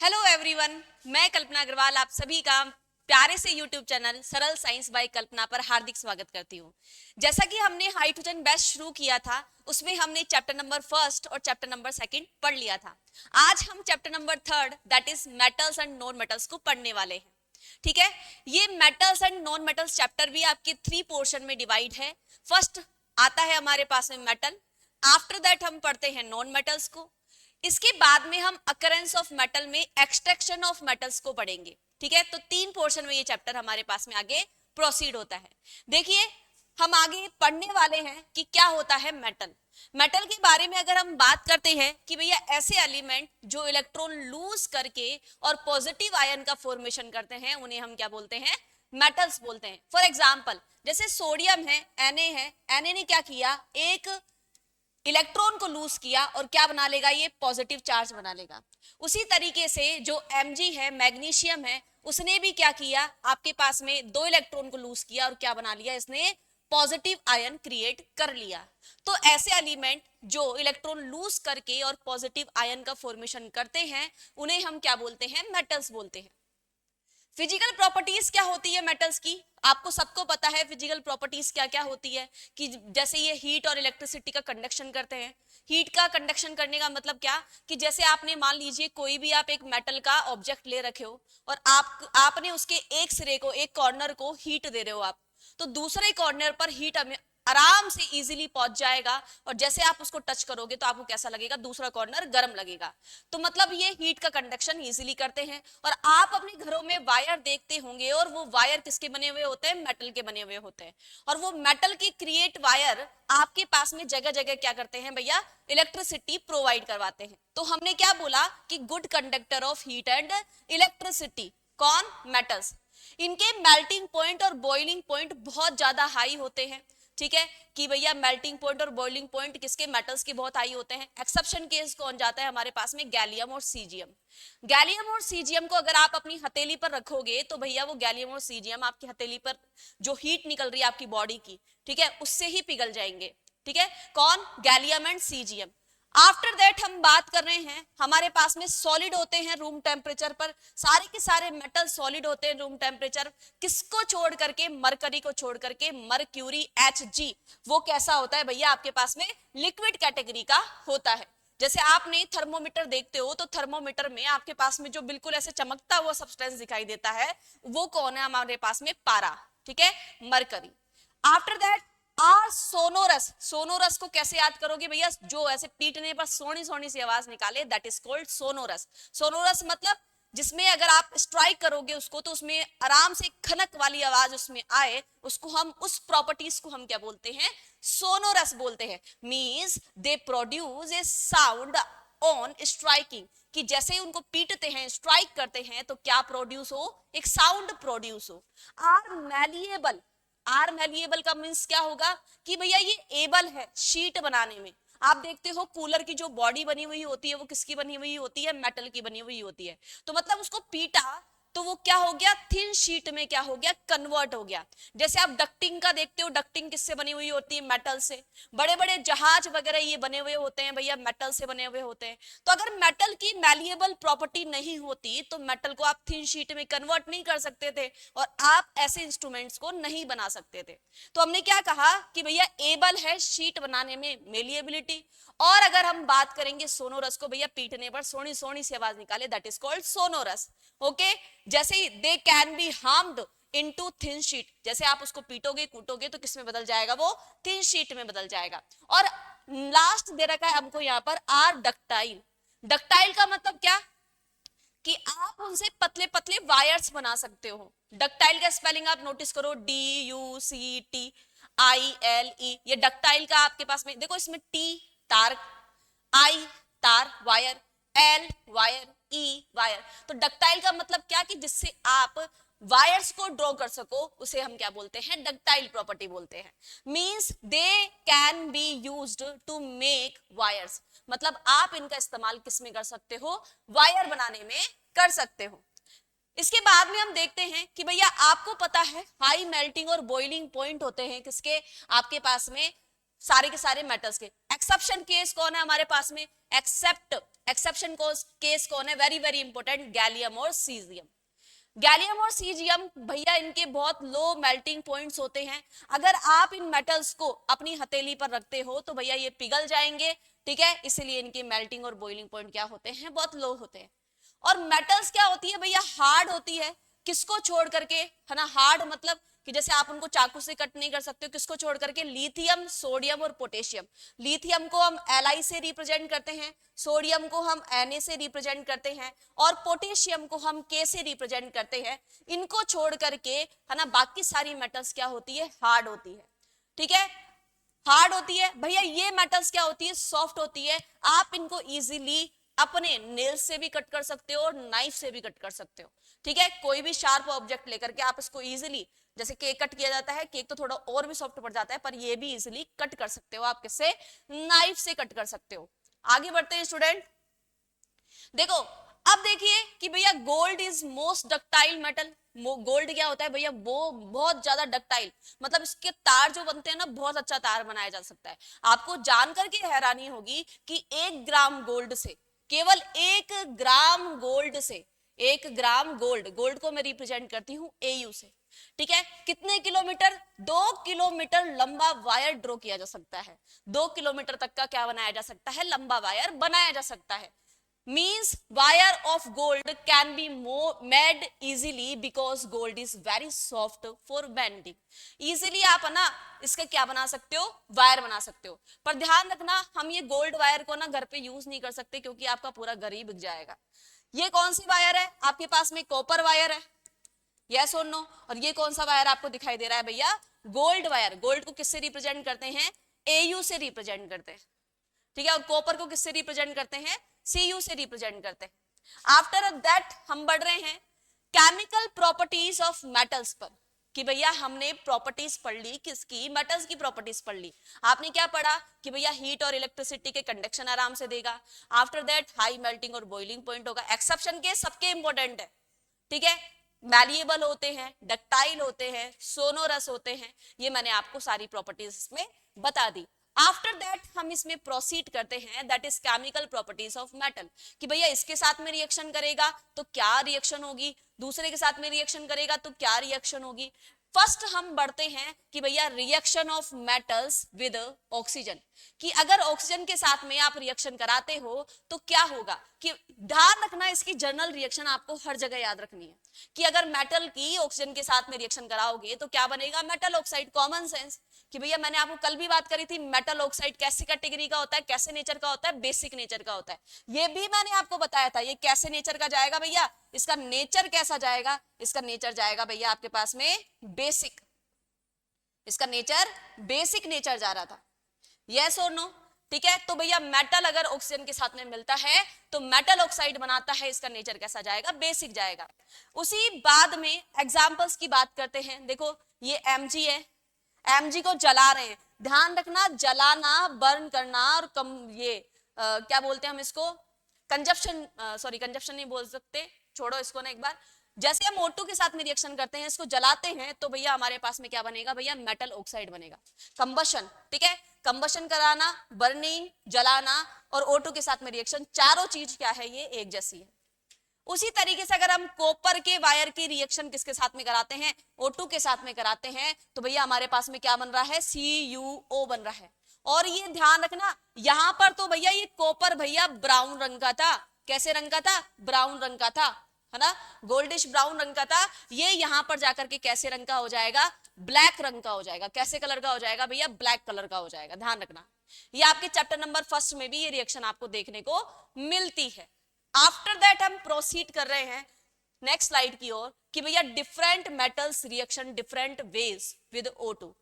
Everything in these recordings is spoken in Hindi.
हेलो एवरीवन, मैं कल्पना अग्रवाल आप सभी का प्यारे से यूट्यूब चैनल सरल साइंस बाय कल्पना पर हार्दिक स्वागत करती हूँ। जैसा कि हमने हाइड्रोजन बैच शुरू किया था, उसमें हमने चैप्टर नंबर फर्स्ट और चैप्टर नंबर सेकंड पढ़ लिया था। आज हम chapter number third that is metals and non metals को पढ़ने वाले हैं। ठीक है, ये metals and non metals chapter भी आपके 3 पोर्शन में डिवाइड है। फर्स्ट आता है हमारे पास में मेटल, आफ्टर दैट हम पढ़ते हैं नॉन मेटल्स को, इसके बाद में हम अकरेंस ऑफ मेटल में एक्सट्रैक्शन ऑफ मेटल्स को पढ़ेंगे। ठीक है, तो 3 पोर्शन में ये चैप्टर हमारे पास में आगे प्रोसीड होता है। देखिए, हम आगे पढ़ने वाले हैं कि क्या होता है मेटल। मेटल के बारे में अगर हम बात करते हैं कि भैया ऐसे एलिमेंट जो इलेक्ट्रॉन लूज करके और पॉजिटिव आयन का फॉर्मेशन करते हैं, उन्हें हम क्या बोलते हैं? मेटल्स बोलते हैं। फॉर एग्जाम्पल, जैसे सोडियम है, Na ने क्या किया, एक इलेक्ट्रॉन को लूज किया और क्या बना लेगा, ये पॉजिटिव चार्ज बना लेगा। उसी तरीके से जो Mg है, मैग्नीशियम है, उसने भी क्या किया, आपके पास में 2 इलेक्ट्रॉन को लूज किया और क्या बना लिया, इसने पॉजिटिव आयन क्रिएट कर लिया। तो ऐसे एलिमेंट जो इलेक्ट्रॉन लूज करके और पॉजिटिव आयन का फॉर्मेशन करते हैं, उन्हें हम क्या बोलते हैं? मेटल्स बोलते हैं। फिजिकल प्रॉपर्टीज क्या होती है मेटल्स की? आपको सबको पता है फिजिकल प्रॉपर्टीज क्या क्या होती है, कि जैसे ये हीट और इलेक्ट्रिसिटी का कंडक्शन करते हैं। हीट का कंडक्शन करने का मतलब क्या, कि जैसे आपने मान लीजिए कोई भी आप एक मेटल का ऑब्जेक्ट ले रखे हो और आपने उसके एक सिरे को, एक कॉर्नर को हीट दे रहे हो आप, तो दूसरे कॉर्नर पर हीट आराम से इजीली पहुंच जाएगा और जैसे आप उसको टच करोगे तो आपको कैसा लगेगा, दूसरा कॉर्नर गर्म लगेगा। तो मतलब ये हीट का कंडक्शन इजीली करते हैं। और आप अपने घरों में वायर देखते होंगे और वो वायर किसके बने हुए होते हैं? मेटल के बने हुए होते हैं। और वो मेटल के क्रिएट वायर आपके पास में जगह जगह क्या करते हैं भैया? इलेक्ट्रिसिटी प्रोवाइड करवाते हैं। तो हमने क्या बोला कि good conductor of heat and electricity कौन? मेटल्स। इनके मेल्टिंग पॉइंट और बॉइलिंग पॉइंट बहुत ज्यादा हाई होते हैं। ठीक है, कि भैया मेल्टिंग पॉइंट और बॉइलिंग पॉइंट किसके? मेटल्स के बहुत हाई होते हैं। एक्सेप्शन केस कौन जाता है हमारे पास में? गैलियम और सीजियम। गैलियम और सीजियम को अगर आप अपनी हथेली पर रखोगे तो भैया वो गैलियम और सीजियम आपकी हथेली पर जो हीट निकल रही है आपकी बॉडी की, ठीक है, उससे ही पिघल जाएंगे। ठीक है, कौन? Gallium and caesium. After that हम बात कर रहे हैं, हमारे पास में सॉलिड होते हैं रूम टेम्परेचर पर। सारे के सारे मेटल सॉलिड होते हैं रूम टेम्परेचर, किसको छोड़ करके? मरकरी को छोड़ करके। मरक्यूरी Hg वो कैसा होता है भैया? आपके पास में लिक्विड कैटेगरी का होता है। जैसे आपने थर्मोमीटर देखते हो तो थर्मोमीटर में आपके पास में जो बिल्कुल ऐसे चमकता हुआ सब्सटेंस दिखाई देता है, वो कौन है हमारे पास में? पारा। ठीक है, mercury. After that are sonorous. Sonorous को कैसे याद करोगे भैया? जो ऐसे पीटने पर सोनी सोनी सी आवाज निकाले, that is called sonorous. Sonorous मतलब जिसमें अगर आप स्ट्राइक करोगे उसको तो उसमें आराम से खनक वाली आवाज उसमें आए, उसको हम, उस प्रॉपर्टीज को हम क्या बोलते हैं? सोनोरस बोलते हैं। Means they produce a sound on striking, कि जैसे ही उनको पीटते हैं, स्ट्राइक करते हैं, तो क्या प्रोड्यूस हो? एक साउंड प्रोड्यूस हो। Are malleable. आर मैलिएबल का मीन्स क्या होगा, कि भैया ये एबल है शीट बनाने में। आप देखते हो कूलर की जो बॉडी बनी हुई होती है वो किसकी बनी हुई होती है? मेटल की बनी हुई होती है। तो मतलब उसको पीटा तो वो क्या हो गया? थिन शीट में क्या हो गया? कन्वर्ट हो गया। जैसे आप डक्टिंग का देखते हो, डक्टिंग किससे बनी हुई होती है? मेटल से। बड़े बड़े जहाज वगैरह ये बने हुए होते हैं भैया, मेटल से बने हुए होते हैं। तो अगर मेटल की मैलिएबल प्रॉपर्टी नहीं होती तो मेटल को आप थिन शीट में कन्वर्ट नहीं कर सकते थे और आप ऐसे इंस्ट्रूमेंट्स को नहीं बना सकते थे। तो हमने क्या कहा कि भैया एबल है शीट बनाने में, मेलिएबिलिटी। और अगर हम बात करेंगे सोनोरस को, भैया पीटने पर सोनी सोनी सी आवाज निकाले, that is called sonorous. Okay, जैसे they can be harmed into thin sheet. जैसे आप उसको पीटोगे कूटोगे तो किस में बदल जाएगा? वो थिन शीट में बदल जाएगा। और लास्ट दे रखा है हमको यहाँ पर आर डक्टाइल। डक्टाइल का मतलब क्या, कि आप उनसे पतले पतले वायर्स बना सकते हो। डक्टाइल का स्पेलिंग आप नोटिस करो, DUCTILE। ये डक्टाइल का आपके पास में देखो, इसमें T तार, I तार wire, L wire, E wire. तो डक्टाइल का मतलब क्या, कि जिससे आप वायर्स को ड्रॉ कर सको, उसे हम क्या बोलते हैं? डक्टाइल प्रॉपर्टी बोलते हैं। Means they can be used to make wires. मतलब आप इनका इस्तेमाल किस में कर सकते हो? वायर बनाने में कर सकते हो। इसके बाद में हम देखते हैं कि भैया आपको पता है हाई मेल्टिंग और बॉइलिंग पॉइंट होते हैं किसके? आपके पास में सारे के सारे मेटल्स के। एक्सेप्शन केस कौन है हमारे पास में, एक्सेप्शन केस कौन है, वेरी वेरी इंपॉर्टेंट, गैलियम और सीजियम। गैलियम और सीजियम भैया इनके बहुत लो मेल्टिंग पॉइंट्स होते हैं, अगर आप इन मेटल्स को अपनी हथेली पर रखते हो तो भैया ये पिघल जाएंगे, ठीक है, इसलिए इनकी मेल्टिंग और बॉइलिंग पॉइंट क्या होते हैं, बहुत लो होते हैं। और मेटल्स क्या होती है भैया, हार्ड होती है, किसको छोड़ करके, है ना, हार्ड मतलब कि जैसे आप उनको चाकू से कट नहीं कर सकते हो, किसको छोड़ करके, लिथियम, सोडियम और पोटेशियम। लिथियम को हम Li से रिप्रेजेंट करते हैं, सोडियम को हम Na से रिप्रेजेंट करते हैं और पोटेशियम को हम K से रिप्रेजेंट करते हैं। इनको छोड़ करके, है ना, बाकी सारी मेटल्स क्या होती है, हार्ड होती है, ठीक है, हार्ड होती है। भैया ये मेटल्स क्या होती है, सॉफ्ट होती है, आप इनको इजीली अपने नेल से भी कट कर सकते हो और नाइफ से भी कट कर सकते हो, ठीक है, कोई भी शार्प ऑब्जेक्ट लेकर के आप इसको इजीली, जैसे केक कट किया जाता है, केक तो थोड़ा और भी सॉफ्ट पड़ जाता है, पर ये भी इजीली कट कर सकते हो, आप किससे, नाइफ से कट कर सकते हो। आगे बढ़ते हैं स्टूडेंट, देखो अब देखिए कि भैया gold is most ductile metal. Gold क्या होता है भैया, वो बहुत ज्यादा डक्टाइल, मतलब इसके तार जो बनते हैं ना, बहुत अच्छा तार बनाया जा सकता है। आपको जानकर के हैरानी होगी कि 1 ग्राम गोल्ड से, केवल 1 ग्राम गोल्ड से, 1 ग्राम गोल्ड, गोल्ड को मैं रिप्रेजेंट करती हूँ AU से, ठीक है, कितने किलोमीटर, 2 किलोमीटर लंबा वायर ड्रॉ किया जा सकता है। 2 किलोमीटर तक का क्या बनाया जा सकता है, लंबा वायर बनाया जा सकता है। means wire of gold can be made easily because gold is very soft for bending। easily आप ना इसका क्या बना सकते हो, वायर बना सकते हो, पर ध्यान रखना हम ये गोल्ड वायर को ना घर पे यूज नहीं कर सकते, क्योंकि आपका पूरा घर ही बिक जाएगा। ये कौन सी वायर है आपके पास में, कॉपर वायर है, यस और नो। और ये कौन सा वायर आपको दिखाई दे रहा है भैया, गोल्ड वायर। गोल्ड को किससे रिप्रेजेंट करते हैं, AU से रिप्रेजेंट करते हैं, ठीक है, और कॉपर को किससे रिप्रेजेंट करते हैं, Cu से रिप्रेजेंट करते हैं। आफ्टर दैट हम बढ़ रहे हैं केमिकल प्रॉपर्टीज ऑफ मेटल्स पर, कि भैया हमने प्रॉपर्टीज पढ़ ली किसकी, मेटल्स की प्रॉपर्टीज पढ़ ली। आपने क्या पढ़ा कि भैया हीट और इलेक्ट्रिसिटी के कंडक्शन आराम से देगा, आफ्टर दैट हाई मेल्टिंग और बॉइलिंग पॉइंट होगा। एक्सेप्शन के सबके इंपॉर्टेंट है, ठीक है, मैलिएबल होते हैं, डक्टाइल होते हैं, सोनोरस होते हैं, ये मैंने आपको सारी प्रॉपर्टीज में बता दी। आफ्टर दैट हम इसमें प्रोसीड करते हैं, that is chemical properties of metal, कि भैया इसके साथ में रिएक्शन करेगा तो क्या रिएक्शन होगी, दूसरे के साथ में रिएक्शन करेगा तो क्या रिएक्शन होगी। फर्स्ट हम बढ़ते हैं कि भैया reaction of metals with oxygen, कि अगर ऑक्सीजन के साथ में आप रिएक्शन कराते हो तो क्या होगा, कि ध्यान रखना इसकी जर्नल रिएक्शन आपको हर जगह याद रखनी है, कि अगर मेटल की ऑक्सीजन के साथ में रिएक्शन कराओगे तो क्या बनेगा, मेटल ऑक्साइड। कॉमन सेंस, कि भैया मैंने आपको कल भी बात करी थी, मेटल ऑक्साइड कैसी कैटेगरी का होता है, कैसे नेचर का होता है, बेसिक नेचर का होता है। ये भी मैंने आपको बताया था, ये कैसे नेचर का जाएगा भैया, इसका नेचर कैसा जाएगा, इसका नेचर जाएगा भैया आपके पास में बेसिक, इसका नेचर बेसिक नेचर जा रहा था, यस और नो, ठीक है। तो भैया मेटल अगर ऑक्सीजन के साथ में मिलता है तो मेटल ऑक्साइड बनाता है, इसका नेचर कैसा जाएगा, बेसिक जाएगा। उसी बाद में एग्जांपल्स की बात करते हैं। देखो ये Mg है, Mg को जला रहे हैं, ध्यान रखना जलाना, बर्न करना और क्या बोलते हैं हम इसको, कंजप्शन, सॉरी कंजप्शन नहीं बोल सकते, छोड़ो इसको ना एक बार। जैसे हम O2 के साथ में रिएक्शन करते हैं, इसको जलाते हैं, तो भैया हमारे पास में क्या बनेगा भैया, मेटल ऑक्साइड बनेगा, कंबशन, ठीक है, कंबशन कराना, बर्निंग, जलाना और O2 के साथ में रिएक्शन, चारों चीज क्या है, ये एक जैसी है। उसी तरीके से अगर हम कॉपर के वायर की रिएक्शन किसके साथ में कराते हैं, O2 के साथ में कराते हैं, तो भैया हमारे पास में क्या बन रहा है, CuO बन रहा है। और ये ध्यान रखना यहां पर तो भैया ये कॉपर भैया ब्राउन रंग का था, कैसे रंग का था, ब्राउन रंग का था, है ना, गोल्डिश ब्राउन रंग का था। ये यहां पर जाकर के कैसे रंग का हो जाएगा, ब्लैक रंग का हो जाएगा। कैसे कलर का हो जाएगा भैया, ब्लैक कलर का हो जाएगा, ध्यान रखना। ये आपके चैप्टर नंबर 1 में भी ये रिएक्शन आपको देखने को मिलती है। आफ्टर दैट हम प्रोसीड कर रहे हैं नेक्स्ट स्लाइड की ओर, कि भैया different metals reaction different ways with O2,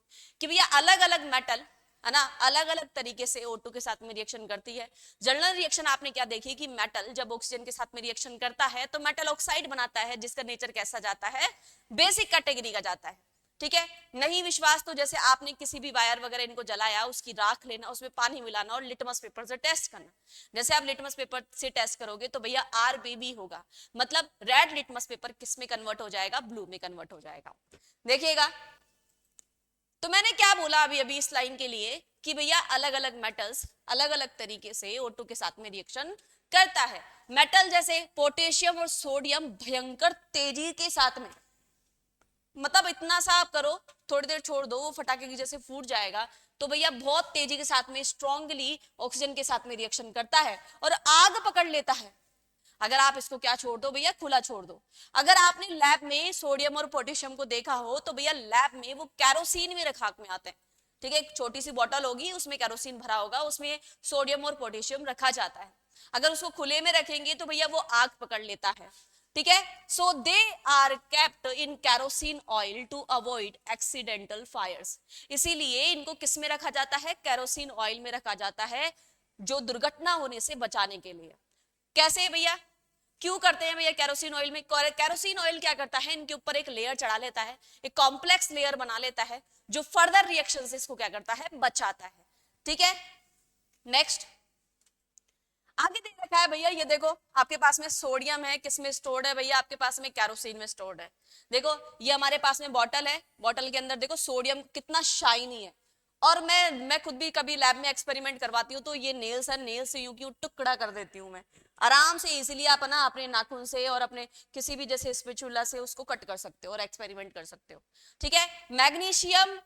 कि भैया अलग अलग मेटल, है ना, अलग अलग तरीके से O2 के साथ में रिएक्शन करती है। जनरल रिएक्शन आपने क्या देखी कि मेटल जब ऑक्सीजन के साथ में रिएक्शन करता है तो मेटल ऑक्साइड बनाता है, जिसका नेचर कैसा जाता है, बेसिक कैटेगरी का जाता है, ठीक है। नहीं विश्वास तो जैसे आपने किसी भी वायर वगैरह इनको जलाया, उसकी राख लेना, उसमें पानी मिलाना और लिटमस पेपर से टेस्ट करना। जैसे आप लिटमस पेपर से टेस्ट करोगे तो भैया RBB होगा, मतलब रेड लिटमस पेपर किस में कन्वर्ट हो जाएगा, ब्लू में कन्वर्ट हो जाएगा। देखिएगा तो मैंने क्या बोला अभी अभी इस लाइन के लिए, कि भैया अलग अलग मेटल्स अलग अलग तरीके से O2 के साथ में रिएक्शन करता है। मेटल जैसे पोटेशियम और सोडियम भयंकर तेजी के साथ में, मतलब इतना सा आप करो, थोड़ी देर छोड़ दो, वो फटाके की जैसे फूट जाएगा, तो भैया बहुत तेजी के साथ में स्ट्रांगली ऑक्सीजन के साथ में रिएक्शन करता है और आग पकड़ लेता है। अगर आप इसको क्या छोड़ दो भैया, खुला छोड़ दो। अगर आपने लैब में सोडियम और पोटेशियम को देखा हो तो भैया लैब में वो कैरोसिन में रखाक में आते हैं, ठीक है, एक छोटी सी बोतल होगी, उसमें कैरोसिन भरा होगा, उसमें सोडियम और पोटेशियम रखा जाता है। अगर उसको खुले में रखेंगे तो भैया वो आग पकड़ लेता है, ठीक है। So they are kept in kerosene oil to avoid accidental fires. इसीलिए इनको किस में रखा जाता है, कैरोसिन ऑयल में रखा जाता है, जो दुर्घटना होने से बचाने के लिए। कैसे भैया, क्यों करते हैं भैया कैरोसिन ऑयल में? कैरोसिन ऑयल क्या करता है, इनके ऊपर एक लेयर चढ़ा लेता है, एक कॉम्प्लेक्स लेयर बना लेता है, जो फर्दर रिएक्शन से इसको क्या करता है, बचाता है, ठीक है। नेक्स्ट आगे दे रखा है भैया, ये देखो आपके पास में सोडियम है, किसमें स्टोर्ड है भैया, आपके पास में कैरोसिन में स्टोर्ड है। देखो ये हमारे पास में बॉटल है, बॉटल के अंदर देखो सोडियम कितना शाइनी है, और मैं खुद भी कभी लैब में एक्सपेरिमेंट करवाती हूँ तो ये नेल्स है, नेल से यूं क्यों टुकड़ा कर देती हूँ मैं, आराम से इजीली आप ना अपने नाखून से और अपने किसी भी जैसे स्पैचुला से उसको कट कर सकते हो और एक्सपेरिमेंट कर सकते हो, ठीक है। मैग्नीशियम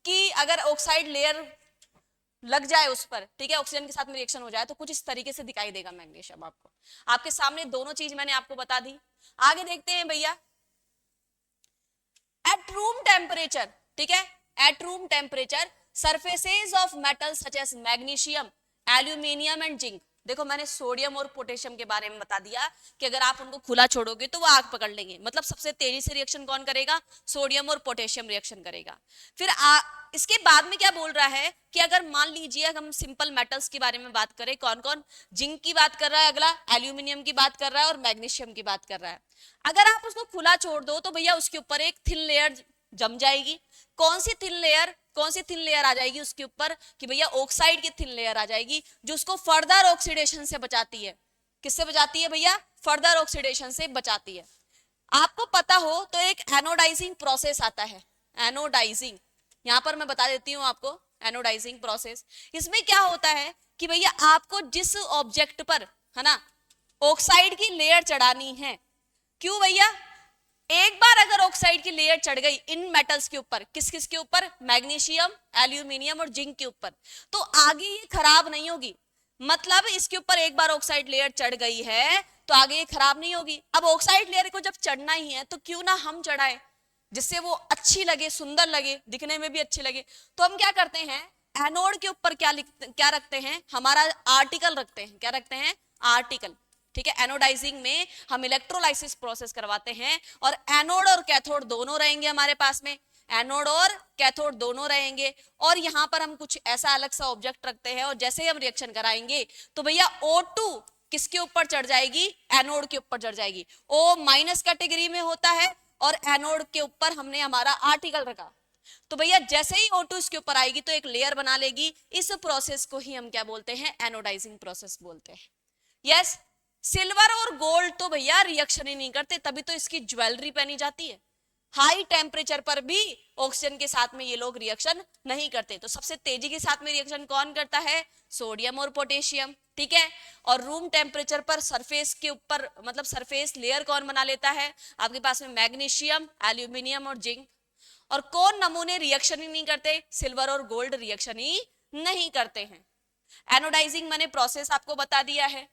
की अगर ऑक्साइड लेयर लग जाए उस पर, ठीक है, ऑक्सीजन के साथ में रिएक्शन हो जाए तो कुछ इस तरीके से दिखाई देगा मैग्नीशियम आपको। आपके सामने दोनों चीज मैंने आपको बता दी। आगे देखते हैं भैया, एट रूम टेम्परेचर, ठीक है, at room temperature surfaces of metal such as magnesium, aluminium and zinc. देखो मैंने सोडियम और पोटेशियम के बारे में बता दिया कि अगर आप उनको खुला छोड़ोगे तो वो आग पकड़ लेंगे, मतलब सबसे तेजी से रिएक्शन कौन करेगा, सोडियम और पोटेशियम रिएक्शन करेगा। फिर इसके बाद में क्या बोल रहा है कि अगर मान लीजिए हम सिंपल मेटल्स के बारे में बात करें, कौन कौन, जिंक की बात कर रहा है अगला, एल्यूमिनियम की बात कर रहा है और मैग्नीशियम की बात कर रहा है। अगर आप उसको खुला छोड़ दो तो भैया उसके ऊपर एक थिन लेयर जम जाएगी। कौन सी थिन लेयर, कौन सी थिन लेयर आ जाएगी उसके ऊपर, कि भैया ऑक्साइड की थिन लेयर आ जाएगी, जो उसको फर्दर ऑक्सीडेशन से बचाती है। किससे बचाती है भैया, फर्दर ऑक्सीडेशन से बचाती है। आपको पता हो तो एक एनोडाइजिंग प्रोसेस आता है, एनोडाइजिंग, यहां पर मैं बता देती हूं आपको एनोडाइजिंग प्रोसेस। इसमें क्या होता है कि भैया आपको जिस ऑब्जेक्ट पर, है ना, ऑक्साइड की लेयर चढ़ानी है, क्यों भैया, एक बार अगर ऑक्साइड की लेयर चढ़ गई इन मेटल्स के ऊपर, किस किस के ऊपर, मैग्नीशियम, एल्यूमिनियम और जिंक के ऊपर, तो आगे ये खराब नहीं होगी। मतलब इसके ऊपर एक बार ऑक्साइड लेयर चढ़ गई है तो आगे ये खराब नहीं होगी। अब ऑक्साइड लेयर को जब चढ़ना ही है तो क्यों ना हम चढ़ाए, जिससे वो अच्छी लगे, सुंदर लगे, दिखने में भी अच्छी लगे। तो हम क्या करते हैं, एनोड के ऊपर क्या रखते हैं, हमारा आर्टिकल रखते हैं। क्या रखते हैं, आर्टिकल, ठीक है। एनोडाइजिंग में हम इलेक्ट्रोलाइसिस प्रोसेस करवाते हैं और एनोड और कैथोड दोनों रहेंगे हमारे पास में, एनोड और कैथोड दोनों रहेंगे, और यहां पर हम कुछ ऐसा अलग सा ऑब्जेक्ट रखते हैं, और जैसे ही हम रिएक्शन कराएंगे तो भैया O2 किसके ऊपर चढ़ जाएगी, एनोड के ऊपर चढ़ जाएगी। O माइनस कैटेगरी में होता है और एनोड के ऊपर हमने हमारा आर्टिकल रखा, तो भैया जैसे ही O2 इसके ऊपर आएगी तो एक लेयर बना लेगी। इस प्रोसेस को ही हम क्या बोलते हैं, एनोडाइजिंग प्रोसेस बोलते हैं। यस, सिल्वर और गोल्ड तो भैया रिएक्शन ही नहीं करते, तभी तो इसकी ज्वेलरी पहनी जाती है। हाई टेम्परेचर पर भी ऑक्सीजन के साथ में ये लोग रिएक्शन नहीं करते। तो सबसे तेजी के साथ में रिएक्शन कौन करता है, सोडियम और पोटेशियम, ठीक है। और रूम टेम्परेचर पर सरफेस के ऊपर, मतलब सरफेस लेयर कौन बना लेता है, आपके पास में मैग्नीशियम, एल्यूमिनियम और जिंक। और कौन नमूने रिएक्शन ही नहीं करते, सिल्वर और गोल्ड रिएक्शन ही नहीं करते हैं। एनोडाइजिंग मैंने प्रोसेस आपको बता दिया है।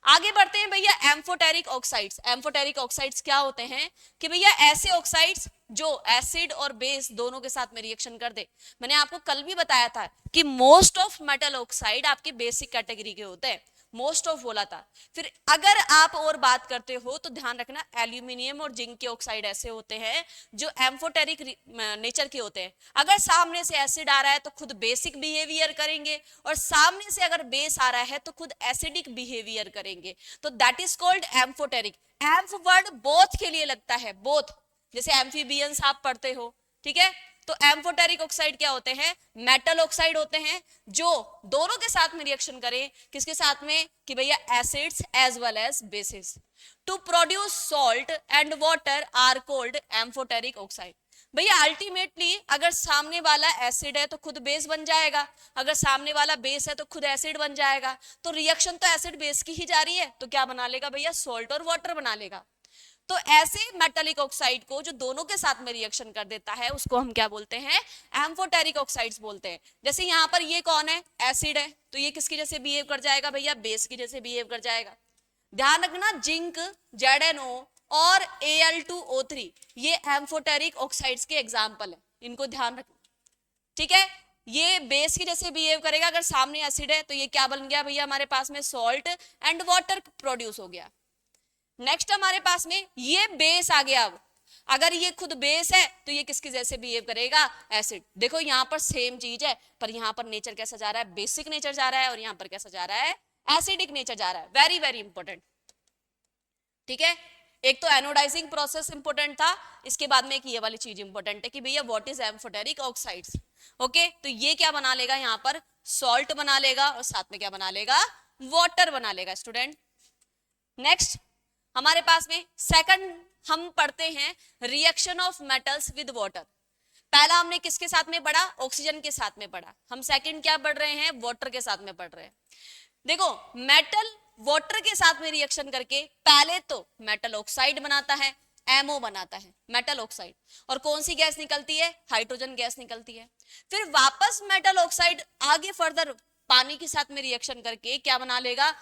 आगे बढ़ते हैं भैया, एम्फोटेरिक ऑक्साइड्स। एम्फोटेरिक ऑक्साइड्स क्या होते हैं कि भैया ऐसे ऑक्साइड्स जो एसिड और बेस दोनों के साथ में रिएक्शन कर दे। मैंने आपको कल भी बताया था कि मोस्ट ऑफ मेटल ऑक्साइड आपके बेसिक कैटेगरी के होते हैं, मोस्ट ऑफ बोला था। फिर अगर आप और बात करते हो तो ध्यान रखना, एल्यूमिनियम और जिंक के ऑक्साइड ऐसे होते हैं जो एम्फोटेरिक नेचर के होते हैं। अगर सामने से एसिड आ रहा है तो खुद बेसिक बिहेवियर करेंगे, और सामने से अगर बेस आ रहा है तो खुद एसिडिक बिहेवियर करेंगे। तो दैट इज कॉल्ड एम्फोटेरिक। एम्फ वर्ड बोथ के लिए लगता है, बोथ, जैसे एम्फीबियंस आप पढ़ते हो, ठीक है। तो एम्फोटेरिक ऑक्साइड क्या होते हैं, मेटल ऑक्साइड होते हैं जो दोनों के साथ में रिएक्शन करें, किसके साथ में, कि भैया acids as well as bases. To produce salt and water are called amphoteric oxide. भैया अल्टीमेटली अगर सामने वाला एसिड है तो खुद बेस बन जाएगा, अगर सामने वाला बेस है तो खुद एसिड बन जाएगा, तो रिएक्शन तो एसिड बेस की ही जा रही है, तो क्या बना लेगा भैया, सॉल्ट और वाटर बना लेगा। तो ऐसे मेटालिक ऑक्साइड को जो दोनों के साथ में रिएक्शन कर देता है उसको हम क्या बोलते हैं, एम्फोटेरिक ऑक्साइड्स बोलते हैं। जैसे यहाँ पर ये कौन है, एसिड है, तो ये किसकी जैसे बिहेव कर जाएगा भैया, बेस की जैसे बिहेव कर जाएगा। ध्यान रखना, जिंक, ZnO और Al2O3 ये एम्फोटेरिक ऑक्साइड्स के एग्जाम्पल है, इनको ध्यान रखना, ठीक है। ये बेस की जैसे बिहेव करेगा, अगर सामने एसिड है तो ये क्या बन गया भैया हमारे पास में, सॉल्ट एंड वाटर प्रोड्यूस हो गया। नेक्स्ट हमारे पास में ये बेस आ गया। अब अगर ये खुद बेस है तो ये किसकी जैसे बिहेव करेगा, एसिड। देखो यहाँ पर सेम चीज है, पर यहाँ पर नेचर कैसा जा रहा है, बेसिक नेचर जा रहा है, और यहाँ पर कैसा जा रहा है, एसिडिक नेचर जा रहा है। वेरी वेरी इंपॉर्टेंट, ठीक है। एक तो एनोडाइजिंग प्रोसेस इंपॉर्टेंट था, इसके बाद में एक ये वाली चीज इंपॉर्टेंट है कि भैया what is amphoteric oxides. Okay, तो ये क्या बना लेगा, यहाँ पर सॉल्ट बना लेगा और साथ में क्या बना लेगा, वाटर बना लेगा स्टूडेंट। नेक्स्ट हमारे पास में सेकंड हम पढ़ते हैं reaction of metals with water. पहला हमने किसके साथ में पढ़ा, ऑक्सीजन के साथ में पढ़ा। हम सेकंड क्या पढ़ रहे हैं, वाटर के साथ में पढ़ रहे हैं। देखो मेटल वाटर के साथ में रिएक्शन करके पहले तो मेटल ऑक्साइड बनाता है, MO बनाता है मेटल ऑक्साइड, और कौन सी गैस निकलती है, हाइड्रोजन गैस निकलती है। फिर वापस मेटल ऑक्साइड आगे फर्दर पानी के साथ में रिएक्शन करके क्या बना लेगा,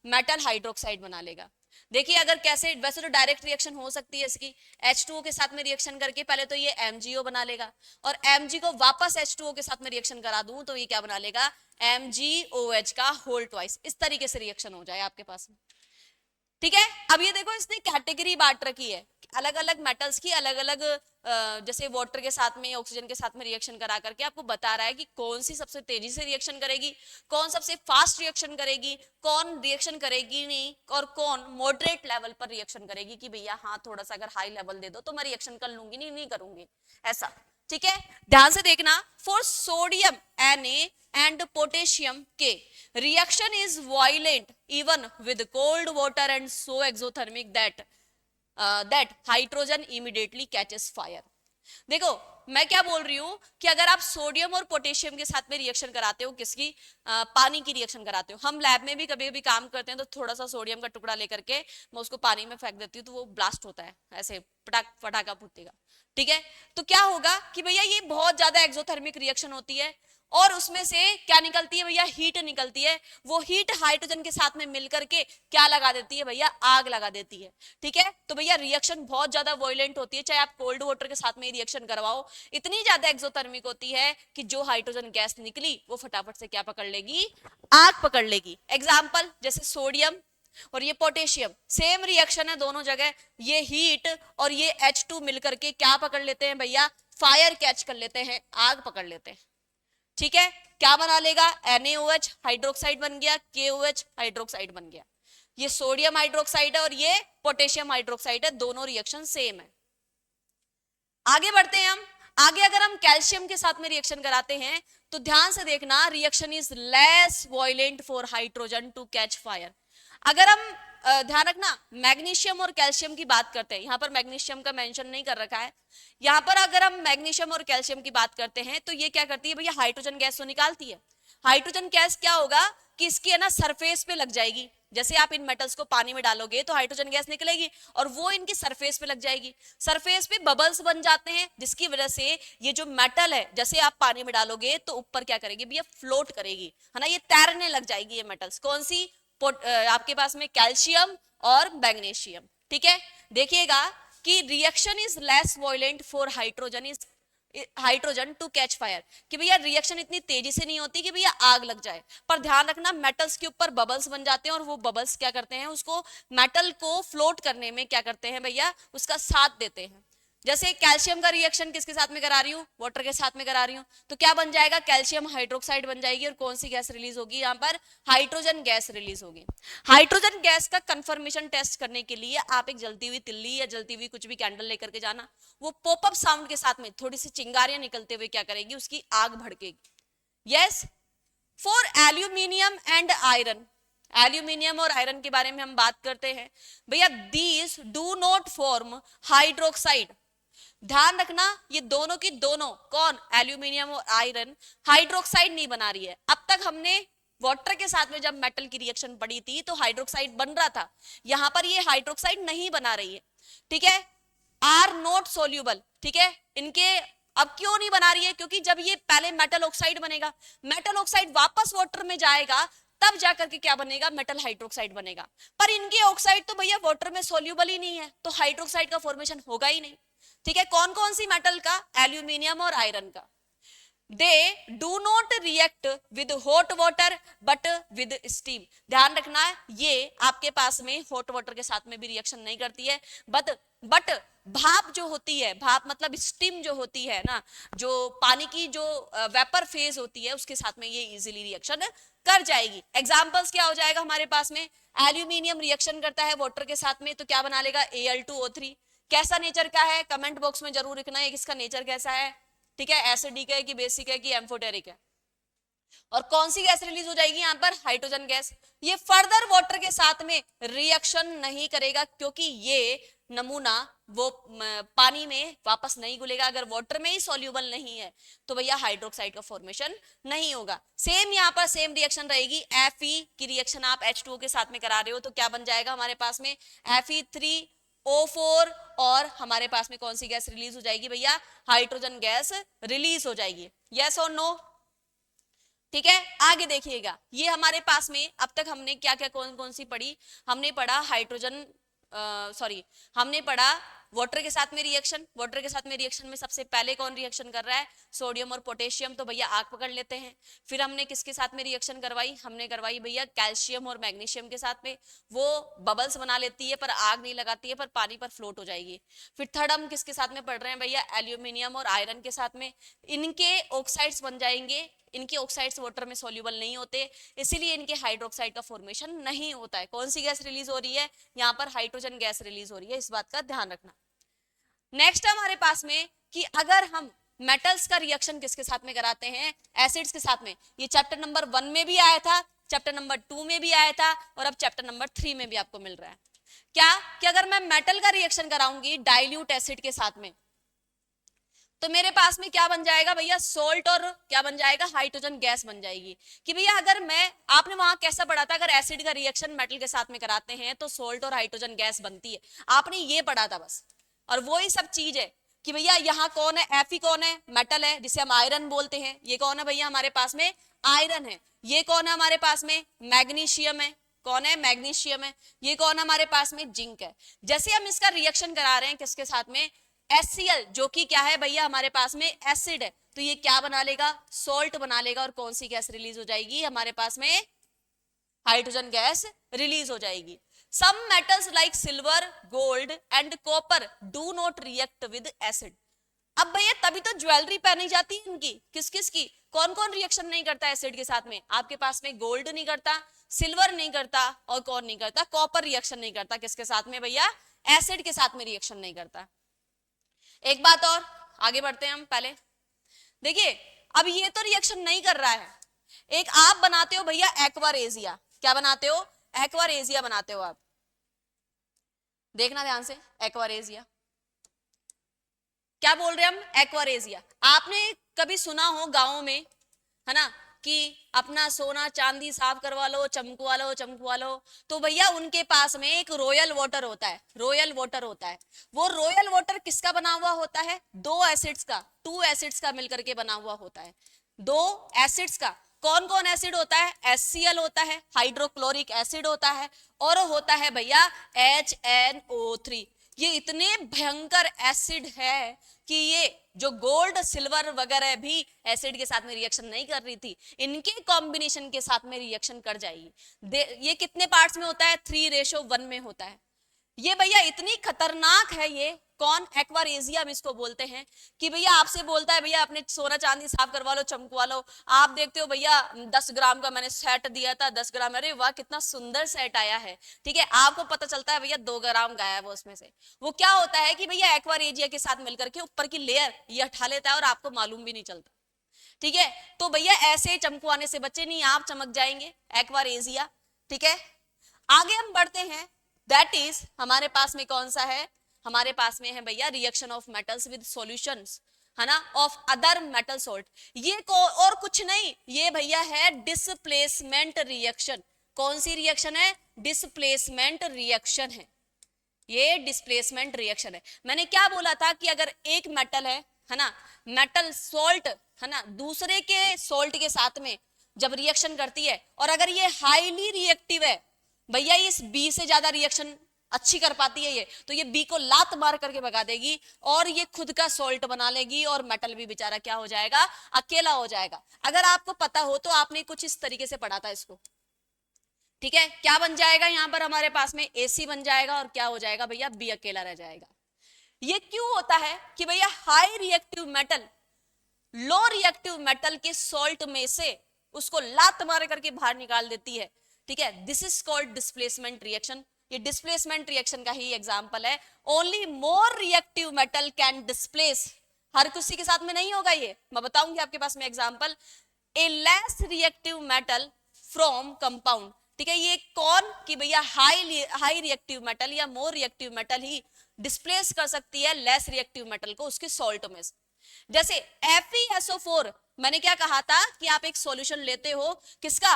मेटल हाइड्रोक्साइड बना लेगा। देखिए अगर कैसे, वैसे तो डायरेक्ट रिएक्शन हो सकती है इसकी, H2O के साथ में रिएक्शन करके पहले तो ये MgO बना लेगा, और Mg को वापस H2O के साथ में रिएक्शन करा दूं तो ये क्या बना लेगा, MgOH का होल ट्वाइस। इस तरीके से रिएक्शन हो जाए आपके पास में, ठीक है। अब ये देखो इसने कैटेगरी बांट रखी है, अलग अलग मेटल्स की अलग अलग, जैसे वाटर के साथ में ऑक्सीजन के साथ में रिएक्शन करा करके आपको बता रहा है कि कौन सी सबसे तेजी से रिएक्शन करेगी, कौन सबसे फास्ट रिएक्शन करेगी, कौन रिएक्शन करेगी नहीं, और कौन मॉडरेट लेवल पर रिएक्शन करेगी कि भैया हाँ थोड़ा सा अगर हाई लेवल दे दो तो मैं रिएक्शन कर लूंगी, नहीं करूंगी ऐसा, ठीक है। ध्यान से देखना, for sodium Na and potassium K reaction is violent even with cold water and so exothermic that hydrogen immediately catches fire। देखो मैं क्या बोल रही हूं कि अगर आप सोडियम और पोटेशियम के साथ में रिएक्शन कराते हो, किसकी, पानी की रिएक्शन कराते हो। हम लैब में भी कभी कभी काम करते हैं तो थोड़ा सा सोडियम का टुकड़ा लेकर के मैं उसको पानी में फेंक देती हूँ तो वो ब्लास्ट होता है, ऐसे पटाखा फूटेगा, ठीक है। तो क्या होगा कि भैया ये बहुत ज्यादा एक्सोथर्मिक रिएक्शन होती है, और उसमें से क्या निकलती है भैया, हीट निकलती है। वो हीट हाइड्रोजन के साथ में मिलकर के क्या लगा देती है भैया, आग लगा देती है, ठीक है। तो भैया रिएक्शन बहुत ज्यादा वायलेंट होती है, चाहे आप कोल्ड वाटर के साथ में रिएक्शन करवाओ, इतनी ज्यादा एक्सोथर्मिक होती है कि जो हाइड्रोजन गैस निकली वो फटाफट से क्या पकड़ लेगी, आग पकड़ लेगी। एग्जाम्पल जैसे सोडियम और ये पोटेशियम, सेम रिएक्शन है दोनों जगह, ये हीट और ये H2 मिलकर के क्या पकड़ लेते हैं भैया, फायर कैच कर लेते हैं, आग पकड़ लेते हैं, ठीक है। क्या बना लेगा, NaOH हाइड्रोक्साइड बन गया, KOH हाइड्रोक्साइड बन गया। ये सोडियम हाइड्रोक्साइड है और ये पोटेशियम हाइड्रोक्साइड है, दोनों रिएक्शन सेम है। आगे बढ़ते हैं हम, आगे अगर हम कैल्शियम के साथ में रिएक्शन कराते हैं तो ध्यान से देखना, reaction is less violent for hydrogen to catch fire. अगर हम ध्यान रखना, मैग्नीशियम और कैल्शियम की बात करते हैं, यहाँ पर मैग्नीशियम का मेंशन नहीं कर रखा है, यहाँ पर अगर हम मैग्नीशियम और कैल्शियम की बात करते हैं तो ये क्या करती है भैया, हाइड्रोजन गैस तो निकालती है। हाइड्रोजन गैस क्या होगा कि इसकी है ना सरफेस पे लग जाएगी, जैसे आप इन मेटल्स को पानी में डालोगे तो हाइड्रोजन गैस निकलेगी और वो इनकी सरफेस पे लग जाएगी, सरफेस पे बबल्स बन जाते हैं, जिसकी वजह से ये जो मेटल है जैसे आप पानी में डालोगे तो ऊपर क्या करेगी भैया, फ्लोट करेगी, है ना, ये तैरने लग जाएगी ये मेटल्स। कौन सी, आपके पास में कैल्शियम और मैग्नीशियम, ठीक है। देखिएगा कि reaction is less violent for hydrogen to catch fire, कि भैया रिएक्शन इतनी तेजी से नहीं होती कि भैया आग लग जाए, पर ध्यान रखना मेटल्स के ऊपर बबल्स बन जाते हैं और वो बबल्स क्या करते हैं, उसको मेटल को फ्लोट करने में क्या करते हैं भैया, उसका साथ देते हैं। जैसे कैल्शियम का रिएक्शन किसके साथ में करा रही हूँ, वाटर के साथ में करा रही हूँ, तो क्या बन जाएगा, कैल्शियम हाइड्रोक्साइड बन जाएगी, और कौन सी गैस रिलीज होगी यहाँ पर, हाइड्रोजन गैस रिलीज होगी। हाइड्रोजन गैस का कंफर्मेशन टेस्ट करने के लिए आप एक जलती हुई तिल्ली या जलती हुई कुछ भी कैंडल लेकर के जाना, वो पॉपअप साउंड के साथ में थोड़ी सी चिंगारियां निकलते हुए क्या करेगी, उसकी आग भड़केगी। Yes, for aluminium and iron, aluminium और आयरन के बारे में हम बात करते हैं भैया, these do not form hydroxide, ध्यान रखना ये दोनों की दोनों, कौन, एल्यूमिनियम और आयरन, हाइड्रोक्साइड नहीं बना रही है। अब तक हमने वाटर के साथ में जब मेटल की रिएक्शन पड़ी थी तो हाइड्रोक्साइड बन रहा था, यहां पर ये हाइड्रोक्साइड नहीं बना रही है, ठीक है, आर नॉट सोल्यूबल, ठीक है, इनके अब क्यों नहीं बना रही है, क्योंकि जब ये पहले मेटल ऑक्साइड बनेगा, मेटल ऑक्साइड वापस वाटर में जाएगा, तब जाकर के क्या बनेगा, मेटल हाइड्रोक्साइड बनेगा। पर इनके ऑक्साइड तो भैया वाटर में सोल्यूबल ही नहीं है, तो हाइड्रोक्साइड का फॉर्मेशन होगा ही नहीं, ठीक है। कौन कौन सी मेटल का, एल्यूमिनियम और आयरन का। They do not react with hot water but with steam. ध्यान रखना है ये आपके पास में हॉट वाटर के साथ में भी रिएक्शन नहीं करती है, बट भाप जो होती है, भाप मतलब स्टीम जो होती है ना, जो पानी की जो वेपर फेज होती है उसके साथ में ये इजीली रिएक्शन कर जाएगी। एग्जांपल्स क्या हो जाएगा हमारे पास में, एल्यूमिनियम रिएक्शन करता है वाटर के साथ में तो क्या बना लेगा, Al2O3। कैसा नेचर का है, कमेंट बॉक्स में जरूर लिखना है किसका नेचर कैसा है, ठीक है, एसिडिक है कि बेसिक है कि एम्फोटेरिक है। और कौन सी गैस रिलीज हो जाएगी यहाँ पर, हाइड्रोजन गैस। ये फर्दर वाटर के साथ में रिएक्शन नहीं करेगा क्योंकि ये नमूना वो पानी में वापस नहीं घुलेगा, अगर वाटर में ही सॉल्यूबल नहीं है तो भैया हाइड्रोक्साइड का फॉर्मेशन नहीं होगा। सेम यहाँ पर सेम रिएक्शन रहेगी, Fe की रिएक्शन आप H2O के साथ में करा रहे हो तो क्या बन जाएगा हमारे पास में, Fe3O4, और हमारे पास में कौन सी गैस रिलीज हो जाएगी भैया, हाइड्रोजन गैस रिलीज हो जाएगी। यस और नो, ठीक है। आगे देखिएगा, ये हमारे पास में अब तक हमने क्या क्या कौन कौन सी पढ़ी, हमने पढ़ा हाइड्रोजन हमने पढ़ा वाटर के साथ में रिएक्शन, वाटर के साथ में रिएक्शन में सबसे पहले कौन रिएक्शन कर रहा है, सोडियम और पोटेशियम, तो भैया आग पकड़ लेते हैं। फिर हमने किसके साथ में रिएक्शन करवाई, हमने करवाई भैया कैल्शियम और मैग्नीशियम के साथ में, वो बबल्स बना लेती है पर आग नहीं लगाती है, पर पानी पर फ्लोट हो जाएगी। फिर थर्ड हम किसके साथ में पढ़ रहे हैं भैया, एल्यूमिनियम और आयरन के साथ में, इनके ऑक्साइड्स बन जाएंगे, इनके ऑक्साइड्स वाटर में सॉल्यूबल नहीं होते, इसीलिए इनके हाइड्रोक्साइड का फॉर्मेशन नहीं होता है। कौन सी गैस रिलीज हो रही है यहाँ पर, हाइड्रोजन गैस रिलीज हो रही है, इस बात का ध्यान रखना। नेक्स्ट हमारे पास में कि अगर हम मेटल्स का रिएक्शन किसके साथ में कराते हैं, एसिड्स के साथ में, ये चैप्टर नंबर 1 में भी आया था, चैप्टर नंबर 2 में भी आया था, और अब चैप्टर नंबर 3 में भी आपको मिल रहा है। क्या कि अगर मैं मेटल का रिएक्शन कराऊंगी डाइल्यूट एसिड के साथ में तो मेरे पास में क्या बन जाएगा भैया, सोल्ट, और क्या बन जाएगा, हाइड्रोजन गैस बन जाएगी। कि भैया अगर मैं, आपने वहां कैसा पढ़ा था, अगर एसिड का रिएक्शन मेटल के साथ में कराते हैं तो सोल्ट और हाइड्रोजन गैस बनती है, आपने ये पढ़ा था बस। और वो ही सब चीज है कि भैया यहाँ कौन है, Fe कौन है, मेटल है जिसे हम आयरन बोलते हैं, ये कौन है भैया हमारे पास में, आयरन है। ये कौन है हमारे पास में, मैग्नीशियम है, कौन है, मैग्नीशियम है। ये कौन है हमारे पास में, जिंक है। जैसे हम इसका रिएक्शन करा रहे हैं किसके साथ में, HCl, जो कि क्या है भैया हमारे पास में एसिड है, तो ये क्या बना लेगा, सोल्ट बना लेगा, और कौन सी गैस रिलीज हो जाएगी हमारे पास में, हाइड्रोजन गैस रिलीज हो जाएगी। Some metals like silver, gold and copper do not react with acid. अब भैया तभी तो ज्वेलरी पहनी जाती है इनकी, किस किस की, कौन कौन रिएक्शन नहीं करता एसिड के साथ में, आपके पास में गोल्ड नहीं करता, सिल्वर नहीं करता, और कौन नहीं करता, कॉपर रिएक्शन नहीं करता, किसके साथ में भैया, एसिड के साथ में रिएक्शन नहीं करता। एक बात और, आगे बढ़ते हैं हम, पहले देखिए अब ये तो रिएक्शन नहीं कर रहा है, एक आप बनाते हो भैया एक्वारेजिया, क्या बनाते हो, एक्वारेजिया बनाते हो आप, देखना ध्यान से, एक्वारेजिया क्या बोल रहे हैं हम, एक्वारेजिया। आपने कभी सुना हो गांवों में, है ना, कि अपना सोना चांदी साफ करवा लो, चमकवा लो, चमकवा लो, तो भैया उनके पास में एक रॉयल वाटर होता है, रॉयल वाटर होता है। वो रॉयल वाटर किसका बना हुआ होता है, दो एसिड्स का, 2 एसिड्स का मिलकर के बना हुआ होता है, 2 एसिड्स का। कौन कौन एसिड होता है, HCl होता है, हाइड्रोक्लोरिक एसिड होता है, और होता है भैया HNO3। ये इतने भयंकर एसिड है कि ये जो गोल्ड सिल्वर वगैरह भी एसिड के साथ में रिएक्शन नहीं कर रही थी, इनके कॉम्बिनेशन के साथ में रिएक्शन कर जाएगी। ये कितने पार्ट्स में होता है, 3:1 में होता है। ये भैया इतनी खतरनाक है ये, कौन, एक्वारेजिया हम इसको बोलते हैं। कि भैया आपसे बोलता है भैया अपने सोना चांदी साफ करवा लो, चमकवा लो, आप देखते हो भैया 10 ग्राम का मैंने सेट दिया था, 10 ग्राम, अरे वाह कितना सुंदर सेट आया है, ठीक है, आपको पता चलता है भैया 2 ग्राम गायब है उसमें से। वो क्या होता है कि भैया एक्वारेजिया के साथ मिलकर के ऊपर की लेयर ये हटा लेता है और आपको मालूम भी नहीं चलता, ठीक है। तो भैया ऐसे चमकवाने से बच्चे नहीं, आप चमक जाएंगे, एक्वारेजिया, ठीक है। आगे हम बढ़ते हैं, दैट इज हमारे पास में कौन सा है, हमारे पास में है भैया reaction of metals with solutions, है ना, ऑफ अदर मेटल सॉल्ट। ये और कुछ नहीं, ये भैया है डिस्प्लेसमेंट रिएक्शन। कौन सी रिएक्शन है? डिस्प्लेसमेंट रिएक्शन है, ये डिस्प्लेसमेंट रिएक्शन है। मैंने क्या बोला था कि अगर एक मेटल है ना, मेटल सॉल्ट है ना, दूसरे के सॉल्ट के साथ में जब रिएक्शन करती है और अगर ये हाईली रिएक्टिव है भैया, इस बी से ज्यादा रिएक्शन अच्छी कर पाती है ये, तो ये बी को लात मार करके भगा देगी और ये खुद का सॉल्ट बना लेगी और मेटल भी बेचारा क्या हो जाएगा? अकेला हो जाएगा। अगर आपको पता हो तो आपने कुछ इस तरीके से पढ़ा था इसको, ठीक है। क्या बन जाएगा यहां पर हमारे पास में? AC बन जाएगा और क्या हो जाएगा भैया? बी अकेला रह जाएगा। ये क्यों होता है कि भैया high reactive metal low reactive metal के सॉल्ट में से उसको लात मार करके बाहर निकाल देती है, ठीक है। This is called displacement reaction. ये डिस्प्लेसमेंट रिएक्शन का ही एग्जांपल है। Only more reactive metal can displace, हर किसी के साथ में नहीं होगा ये, मैं बताऊंगी आपके पास में example. A less reactive metal from compound, ठीक है। ये कौन कि भैया हाई रिएक्टिव मेटल या मोर रिएक्टिव मेटल ही डिस्प्लेस कर सकती है लेस रिएक्टिव मेटल को उसके सॉल्ट में। जैसे FeSO4, मैंने क्या कहा था कि आप एक सॉल्यूशन लेते हो, किसका?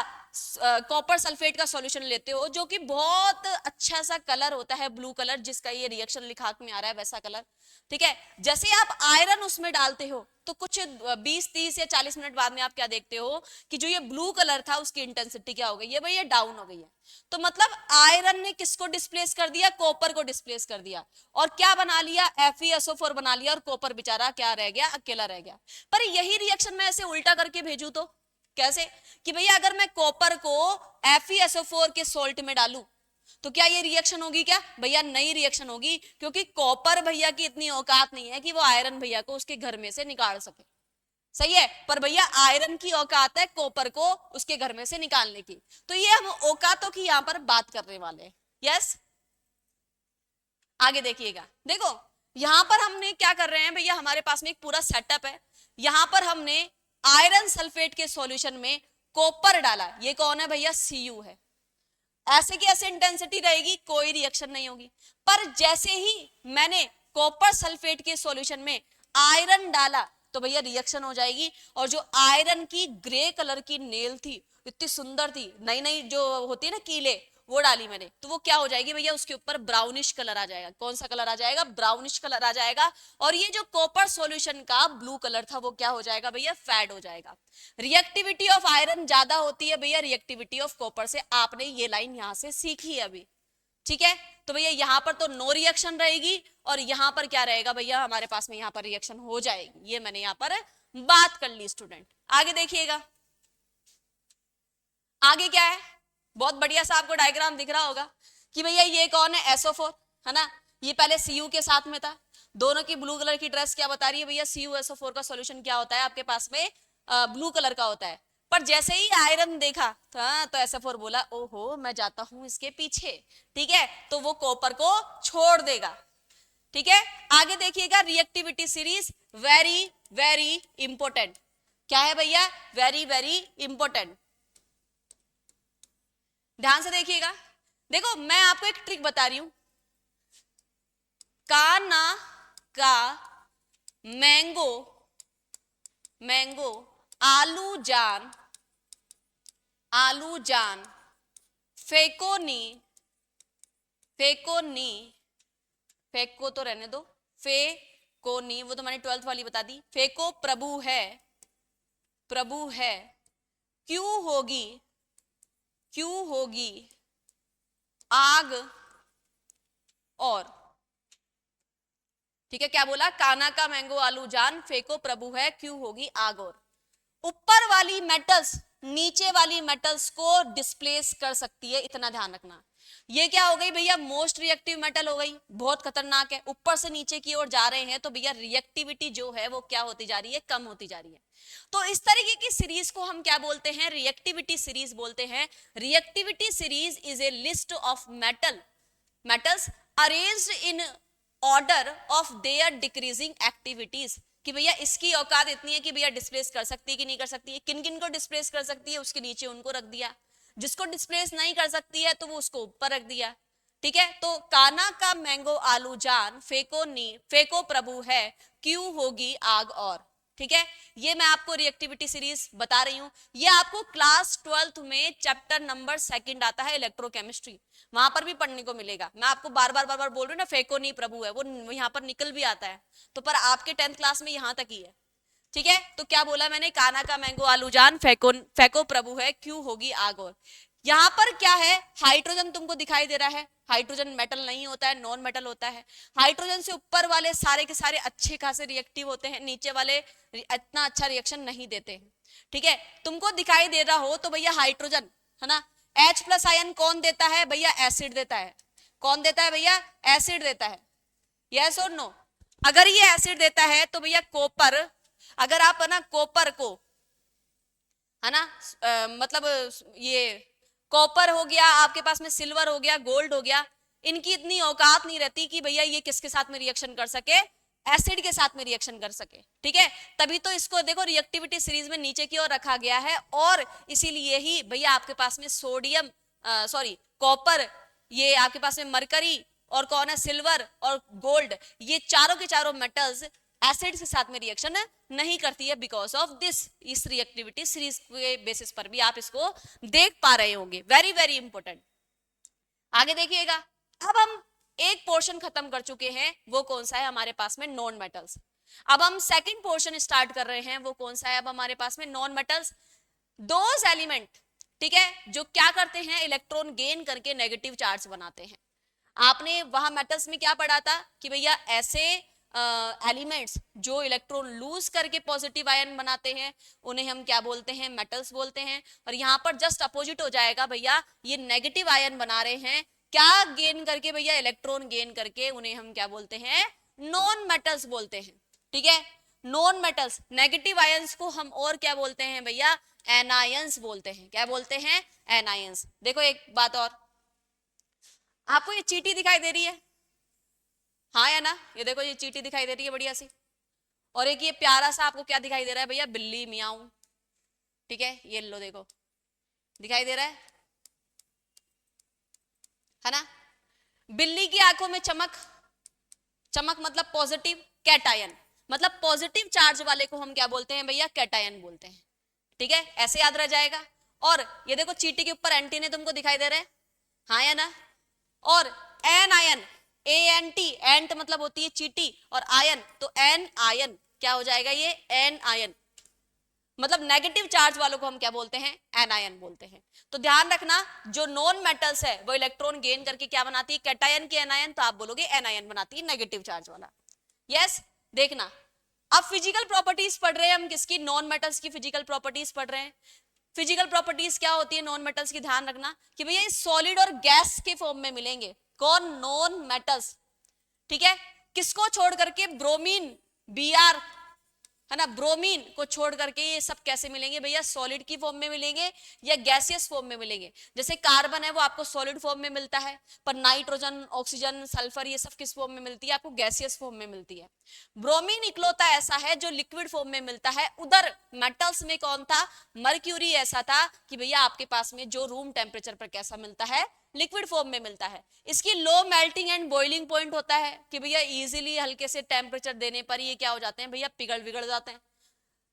कॉपर सल्फेट का सॉल्यूशन लेते हो, जो कि बहुत अच्छा सा कलर होता है, ब्लू कलर, जिसका ये रिएक्शन लिखा में आ रहा है वैसा कलर, ठीक है। जैसे आप आयरन उसमें डालते हो तो कुछ 20-30 या 40 मिनट बाद में आप क्या देखते हो कि जो ये ब्लू कलर था उसकी इंटेंसिटी क्या हो गई है भैया? डाउन हो गई है। तो मतलब आयरन ने किसको डिस्प्लेस कर दिया? कॉपर को डिस्प्लेस कर दिया और क्या बना लिया? FeSO4 बना लिया और कॉपर बेचारा क्या रह गया? अकेला रह गया। पर यही रिएक्शन मैं ऐसे उल्टा करके भेजू तो कैसे? कि भैया अगर मैं कॉपर को FeSO4 के सॉल्ट में डालूं तो क्या ये रिएक्शन होगी? क्या भैया? नई रिएक्शन होगी, क्योंकि कॉपर भैया की इतनी औकात नहीं है कि वो आयरन भैया को उसके घर में से निकाल सके, सही है। पर भैया आयरन की औकात है कॉपर को उसके घर में से निकालने की। तो ये हम औकातों की यहां पर बात करने वाले हैं। यस, आगे देखिएगा। देखो यहां पर हमने क्या कर रहे हैं भैया, हमारे पास में एक पूरा सेटअप है। यहां पर हमने आयरन सल्फेट के सॉल्यूशन में कॉपर डाला, ये कौन है भैया? Cu है। ऐसे की ऐसे इंटेंसिटी रहेगी, कोई रिएक्शन नहीं होगी। पर जैसे ही मैंने कॉपर सल्फेट के सॉल्यूशन में आयरन डाला तो भैया रिएक्शन हो जाएगी। और जो आयरन की ग्रे कलर की नेल थी, इतनी सुंदर थी, नई नई जो होती है ना कीले, वो डाली मैंने, तो वो क्या हो जाएगी भैया? उसके ऊपर ब्राउनिश कलर आ जाएगा। कौन सा कलर आ जाएगा? ब्राउनिश कलर आ जाएगा। और ये जो कॉपर सॉल्यूशन का ब्लू कलर था वो क्या हो जाएगा भैया? फेड हो जाएगा। रिएक्टिविटी ऑफ आयरन ज्यादा होती है भैया रिएक्टिविटी ऑफ कॉपर से। आपने ये लाइन यहां से सीखी है अभी, ठीक है। तो भैया यहां पर तो नो रिएक्शन रहेगी और यहां पर क्या रहेगा भैया? हमारे पास में यहां पर रिएक्शन हो जाएगी। ये मैंने यहां पर बात कर ली स्टूडेंट। आगे देखिएगा, आगे क्या है? बहुत बढ़िया सा आपको डायग्राम दिख रहा होगा कि भैया ये कौन है? SO4 है ना। ये पहले Cu के साथ में था। दोनों की ब्लू कलर की ड्रेस क्या बता रही है भैया? CuSO4 का सॉल्यूशन क्या होता है आपके पास में? ब्लू कलर का होता है। पर जैसे ही आयरन देखा तो तो SO4 बोला ओहो मैं जाता हूं इसके पीछे, ठीक है। तो वो कॉपर को छोड़ देगा, ठीक है। आगे देखिएगा, reactivity series very very important. क्या है भैया? Very very important. ध्यान से देखिएगा। देखो मैं आपको एक ट्रिक बता रही हूं। काना का मैंगो, मैंगो आलू जान, आलू जान फेकोनी, फेकोनी, फेको तो रहने दो, फेकोनी वो तो मैंने 12th वाली बता दी। फेको प्रभु है, प्रभु है। क्यों होगी, क्यों होगी आग और, ठीक है। क्या बोला? काना का मैंगो आलू जान फेको प्रभु है, क्यों होगी आग और। ऊपर वाली मेटल्स नीचे वाली मेटल्स को डिस्प्लेस कर सकती है, इतना ध्यान रखना। ये क्या हो गई भैया? मोस्ट रिएक्टिव मेटल हो गई, बहुत खतरनाक है। ऊपर से नीचे की ओर जा रहे हैं तो भैया रिएक्टिविटी जो है वो क्या होती जा रही है? कम होती जा रही है। तो इस तरीके की सीरीज को हम क्या बोलते हैं? रिएक्टिविटी सीरीज बोलते हैं। Reactivity series is a list of metals arranged in order of their decreasing activities. कि भैया इसकी औकात इतनी है कि भैया डिस्प्लेस कर सकती है कि नहीं कर सकती है। किन किन को डिस्प्लेस कर सकती है उसके नीचे उनको रख दिया, जिसको डिस्प्लेस नहीं कर सकती है तो वो उसको ऊपर रख दिया, ठीक है, तो काना का मैंगो आलू जान फेको प्रभु है, क्यों होगी आग और। ठीक है, ये मैं आपको रिएक्टिविटी सीरीज बता रही हूं। ये आपको क्लास 12th में चैप्टर नंबर 2 आता है इलेक्ट्रोकेमिस्ट्री, वहां पर भी पढ़ने को मिलेगा। मैं आपको बार बार बोल रही हूँ ना, फेको नी प्रभु है, वो यहाँ पर निकल भी आता है, तो पर आपके 10th क्लास में यहाँ तक ही है। ठीक है, तो क्या बोला मैंने, काना का मैंगो आलू जान फेको फेको प्रभु है, क्यों होगी आग और। यहाँ पर क्या है, हाइड्रोजन तुमको दिखाई दे रहा है, हाइड्रोजन मेटल नहीं होता है, नॉन मेटल होता है। हाइड्रोजन से ऊपर वाले सारे के सारे अच्छे खासे रिएक्टिव होते हैं, नीचे वाले इतना अच्छा रिएक्शन नहीं देते हैं। ठीक है, तुमको दिखाई दे रहा हो तो भैया हाइड्रोजन है ना, H+ आयन कौन देता है भैया, एसिड देता है। कौन देता है भैया, एसिड देता है। यस और नो, अगर ये एसिड देता है तो भैया कॉपर, अगर आप है ना कॉपर को है ना मतलब ये कॉपर हो गया आपके पास में, सिल्वर हो गया, गोल्ड हो गया, इनकी इतनी औकात नहीं रहती कि भैया ये किसके साथ में रिएक्शन कर सके, एसिड के साथ में रिएक्शन कर सके। ठीक है, तभी तो इसको देखो रिएक्टिविटी सीरीज में नीचे की ओर रखा गया है, और इसीलिए ही भैया आपके पास में सोडियम सॉरी कॉपर, ये आपके पास में मरकरी, और कौन है सिल्वर और गोल्ड, ये चारों के चारों मेटल्स एसिड के साथ में रिएक्शन नहीं करती है, बिकॉज ऑफ दिस। इस रिएक्टिविटी सीरीज के बेसिस पर भी आप इसको देख पा रहे होंगे, वेरी वेरी इंपॉर्टेंट। आगे देखिएगा, अब हम एक पोर्शन खत्म कर चुके हैं, वो कौन सा है हमारे पास में, नॉन मेटल्स। अब हम सेकंड पोर्शन स्टार्ट कर रहे हैं, वो कौन सा है अब हमारे पास में, नॉन मेटल्स। दोज एलिमेंट, ठीक है, जो क्या करते हैं, इलेक्ट्रॉन गेन करके नेगेटिव चार्ज बनाते हैं। आपने वहां मेटल्स में क्या पढ़ा था कि भैया ऐसे एलिमेंट्स जो इलेक्ट्रॉन लूज करके पॉजिटिव आयन बनाते हैं, उन्हें हम क्या बोलते हैं, मेटल्स बोलते हैं। और यहाँ पर जस्ट अपोजिट हो जाएगा भैया, ये नेगेटिव आयन बना रहे हैं, क्या गेन करके भैया, इलेक्ट्रॉन गेन करके, उन्हें हम क्या बोलते हैं, नॉन मेटल्स बोलते हैं। ठीक है, नॉन मेटल्स, नेगेटिव आयंस को हम और क्या बोलते हैं भैया, एनायंस बोलते हैं। क्या बोलते हैं, एनायंस। देखो एक बात और, आपको ये चीटी दिखाई दे रही है, हाँ या ना, ये देखो ये चीटी दिखाई दे रही है बढ़िया सी, और एक ये प्यारा सा आपको क्या दिखाई दे रहा है भैया, बिल्ली मियाऊ। ठीक है, ये लो देखो दिखाई दे रहा है ना। बिल्ली की आंखों में चमक, चमक मतलब पॉजिटिव, कैटायन मतलब पॉजिटिव चार्ज वाले को हम क्या बोलते हैं भैया, कैटायन बोलते हैं। ठीक है, ऐसे याद रह जाएगा। और ये देखो चीटी के ऊपर एंटीने तुमको दिखाई दे रहे हैं, हाँ या ना। और एन आयन, ANT, एंट मतलब होती है चीटी, और आयन तो एन आयन, क्या हो जाएगा ये, एन आयन, मतलब नेगेटिव चार्ज वालों को हम क्या बोलते हैं, एनायन बोलते हैं। तो ध्यान रखना, जो नॉन मेटल्स है वो इलेक्ट्रॉन गेन करके क्या बनाती है, कैटायन की एनायन, तो आप बोलोगे एनायन बनाती है, नेगेटिव चार्ज वाला। यस, देखना अब फिजिकल प्रॉपर्टीज पढ़ रहे हैं हम, किसकी, नॉन मेटल्स की फिजिकल प्रॉपर्टीज पढ़ रहे हैं। फिजिकल प्रॉपर्टीज क्या होती है नॉन मेटल्स की, ध्यान रखना कि भैया ये सॉलिड और गैस के फॉर्म में मिलेंगे, कौन, नॉन मेटल्स। ठीक है, किसको छोड़ करके, ब्रोमीन, Br है ना, ब्रोमीन को छोड़ करके ये सब कैसे मिलेंगे भैया, सॉलिड की फॉर्म में मिलेंगे या गैसियस फॉर्म में मिलेंगे। जैसे कार्बन है वो आपको सॉलिड फॉर्म में मिलता है, पर नाइट्रोजन, ऑक्सीजन, सल्फर, ये सब किस फॉर्म में मिलती है, आपको गैसियस फॉर्म में मिलती है। ब्रोमीन इकलौता ऐसा है जो लिक्विड फॉर्म में मिलता है। उधर मेटल्स में कौन था, मर्क्यूरी ऐसा था कि भैया आपके पास में जो रूम टेम्परेचर पर कैसा मिलता है, लिक्विड फॉर्म में मिलता है। इसकी low melting and boiling point होता है कि भैया इजीली हल्के से टेम्परेचर देने पर ये क्या हो जाते हैं भैया, पिघल बिगड़ जाते हैं।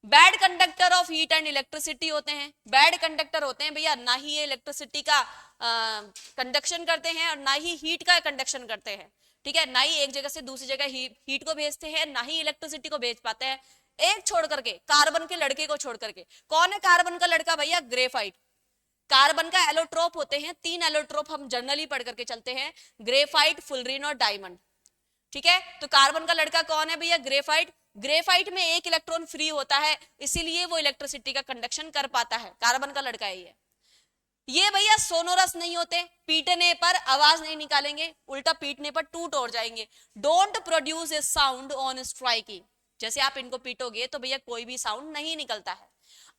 Bad conductor of heat and electricity होते हैं, बैड कंडक्टर होते हैं भैया, ना ही ये इलेक्ट्रिसिटी का कंडक्शन करते हैं और ना ही हीट का कंडक्शन करते हैं। ठीक है, ना ही एक जगह से दूसरी जगह हीट को भेजते हैं, ना ही इलेक्ट्रिसिटी को भेज पाते हैं। एक छोड़ करके, कार्बन के लड़के को छोड़ करके, कौन है कार्बन का लड़का भैया, ग्रेफाइट। कार्बन का एलोट्रोप होते हैं, 3 एलोट्रोप हम जनरली पढ़ करके चलते हैं, ग्रेफाइट, फुलरीन और डायमंड। ठीक है, तो कार्बन का लड़का कौन है भैया, ग्रेफाइट। ग्रेफाइट में एक इलेक्ट्रॉन फ्री होता है, इसीलिए वो इलेक्ट्रिसिटी का कंडक्शन कर पाता है, कार्बन का लड़का है ये भैया सोनोरस नहीं होते, पीटने पर आवाज नहीं निकालेंगे, उल्टा पीटने पर टूट और जाएंगे। Don't produce a sound on striking, जैसे आप इनको पीटोगे तो भैया कोई भी साउंड नहीं निकलता है।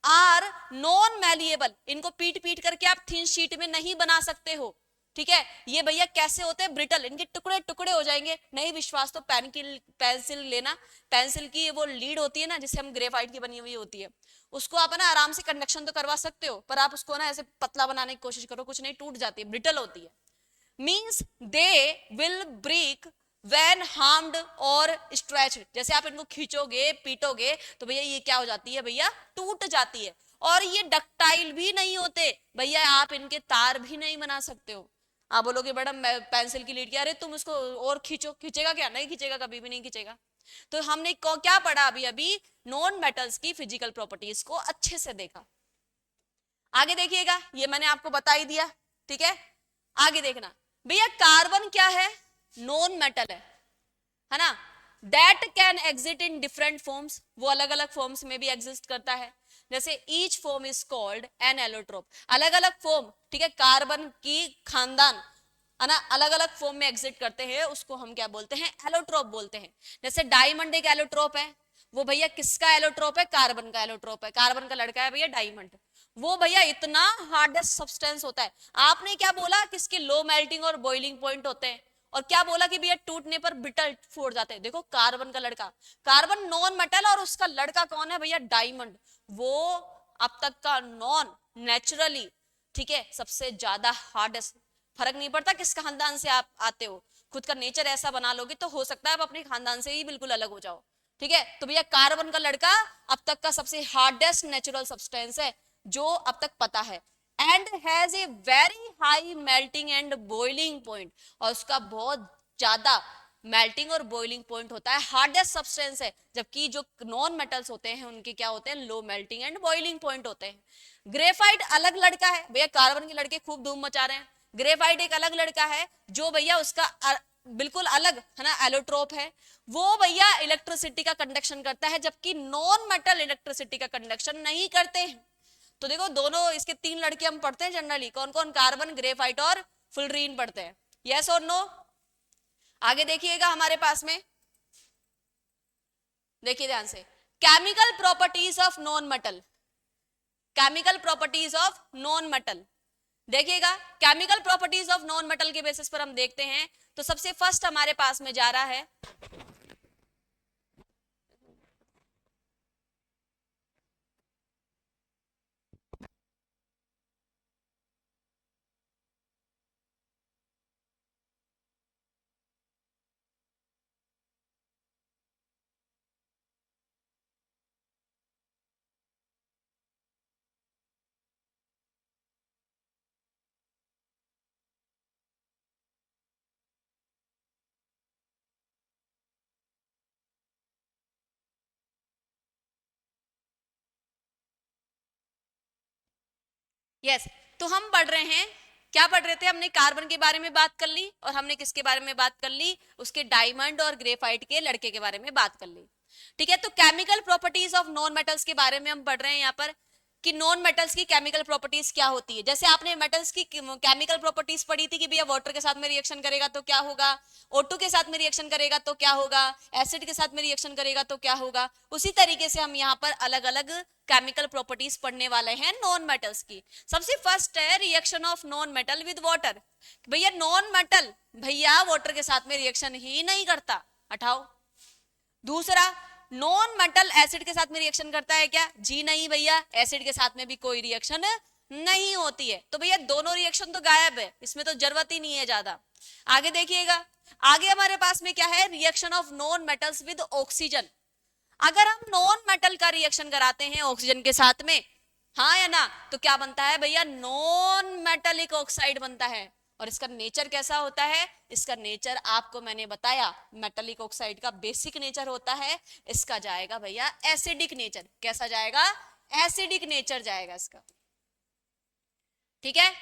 आर नॉन मैलिएबल, इनको पीट पीट करके आप थिन शीट में नहीं बना सकते हो। ठीक है, ये भैया कैसे होते हैं, ब्रिटल, इनके टुकड़े टुकड़े हो जाएंगे। नहीं विश्वास तो पेंसिल लेना, पेंसिल की वो लीड होती है ना, जिससे हम ग्रेफाइट की बनी हुई होती है, उसको आप ना आराम से कंडक्शन तो करवा सकते हो, पर आप उसको ना ऐसे पतला बनाने की कोशिश करो, कुछ नहीं, टूट जाती है, ब्रिटल होती है। Means they will break when harmed और stretched। जैसे आप इनको खींचोगे पीटोगे तो भैया ये क्या हो जाती है भैया, टूट जाती है। और ये डक्टाइल भी नहीं होते भैया, आप इनके तार भी नहीं बना सकते हो। आप बोलोगे मैडम पेंसिल की लीड, अरे तुम इसको और खींचो, खींचेगा क्या, नहीं खींचेगा, कभी भी नहीं खींचेगा। तो हमने क्या पढ़ा अभी अभी, नॉन मेटल्स की फिजिकल प्रॉपर्टीज को अच्छे से देखा। आगे देखिएगा, ये मैंने आपको बता ही दिया, ठीक है। आगे देखना भैया, कार्बन क्या है, नॉन मेटल है ना। That can exit in different forms, वो अलग अलग फॉर्म्स में भी एग्जिस्ट करता है। जैसे each form is called an allotrope, अलग अलग फॉर्म, ठीक है, कार्बन की खानदान है ना, अलग अलग फॉर्म में एग्जिट करते हैं, उसको हम क्या बोलते हैं, एलोट्रोप बोलते हैं। जैसे डायमंड एक एलोट्रोप है, वो भैया किसका एलोट्रोप है, कार्बन का एलोट्रोप है, कार्बन का लड़का है भैया डायमंड। वो भैया इतना हार्डेस्ट सब्सटेंस होता है। आपने क्या बोला कि इसके लो मेल्टिंग और बॉइलिंग पॉइंट होते हैं, और क्या बोला कि भैया टूटने पर ब्रिटल फोड़ जाते हैं। देखो कार्बन का लड़का, कार्बन नॉन मेटल, और उसका लड़का कौन है भैया, डायमंड। वो अब तक का नॉन नेचुरली, ठीक है, सबसे ज्यादा हार्डेस्ट। फर्क नहीं पड़ता किस खानदान से आप आते हो, खुद का नेचर ऐसा बना लोगे तो हो सकता है आप अपने खानदान से ही बिल्कुल अलग हो जाओ, ठीक है। तो भैया कार्बन का लड़का अब तक का सबसे हार्डेस्ट नेचुरल सब्सटेंस है जो अब तक पता है, and has a very high melting and boiling point, और उसका बहुत ज्यादा मेल्टिंग और बॉइलिंग पॉइंट होता है, हार्डेस्ट सब्सटेंस है। जबकि जो नॉन मेटल्स होते हैं उनके क्या होते हैं, low melting and boiling point होते हैं। ग्रेफाइट अलग लड़का है भैया, कार्बन के लड़के खूब धूम मचा रहे हैं, ग्रेफाइट एक अलग लड़का है जो भैया उसका बिल्कुल अलग है ना एलोट्रोप है। वो भैया इलेक्ट्रिसिटी का कंडक्शन करता है, जबकि नॉन मेटल इलेक्ट्रिसिटी का कंडक्शन नहीं करते हैं। तो देखो दोनों इसके तीन लड़के हम पढ़ते हैं जनरली, कौन कौन, कार्बन, ग्रेफाइट और फुलरीन पढ़ते हैं, यस और नो। आगे देखिएगा हमारे पास में, देखिए ध्यान से, chemical properties of non metal, chemical properties of non metal. देखिएगा chemical properties of non metal के बेसिस पर हम देखते हैं। तो सबसे फर्स्ट हमारे पास में जा रहा है, यस तो हम पढ़ रहे हैं, क्या पढ़ रहे थे, हमने कार्बन के बारे में बात कर ली, और हमने किसके बारे में बात कर ली, उसके डायमंड और ग्रेफाइट के लड़के के बारे में बात कर ली, ठीक है। तो chemical properties of non metals के बारे में हम पढ़ रहे हैं यहाँ पर कि नॉन मेटल्स की केमिकल प्रॉपर्टीज क्या होती है। जैसे आपने मेटल्स की केमिकल प्रॉपर्टीज पढ़ी थी कि भैया वाटर के साथ में रिएक्शन करेगा तो क्या होगा, O2 के साथ में रिएक्शन करेगा तो क्या होगा, एसिड के साथ में रिएक्शन करेगा तो क्या होगा। उसी तरीके से हम यहाँ पर अलग अलग केमिकल प्रॉपर्टीज पढ़ने वाले हैं नॉन मेटल्स की। सबसे फर्स्ट है reaction of non metal with water. भैया नॉन मेटल भैया वाटर के साथ में रिएक्शन ही नहीं करता, हटाओ। दूसरा, नॉन मेटल एसिड के साथ में रिएक्शन करता है क्या, जी नहीं भैया, एसिड के साथ में भी कोई रिएक्शन नहीं होती है। तो भैया दोनों रिएक्शन तो गायब है, इसमें तो जरूरत ही नहीं है ज्यादा। आगे देखिएगा, आगे हमारे पास में क्या है, reaction of non metals with oxygen. अगर हम नॉन मेटल का रिएक्शन कराते हैं ऑक्सीजन के साथ में, हाँ या ना, तो क्या बनता है भैया, नॉन मेटेलिक ऑक्साइड बनता है। और इसका नेचर कैसा होता है, इसका नेचर आपको मैंने बताया, मेटेलिक ऑक्साइड का बेसिक नेचर होता है, इसका जाएगा भैया एसिडिक नेचर। कैसा जाएगा, एसिडिक नेचर जाएगा इसका, ठीक है।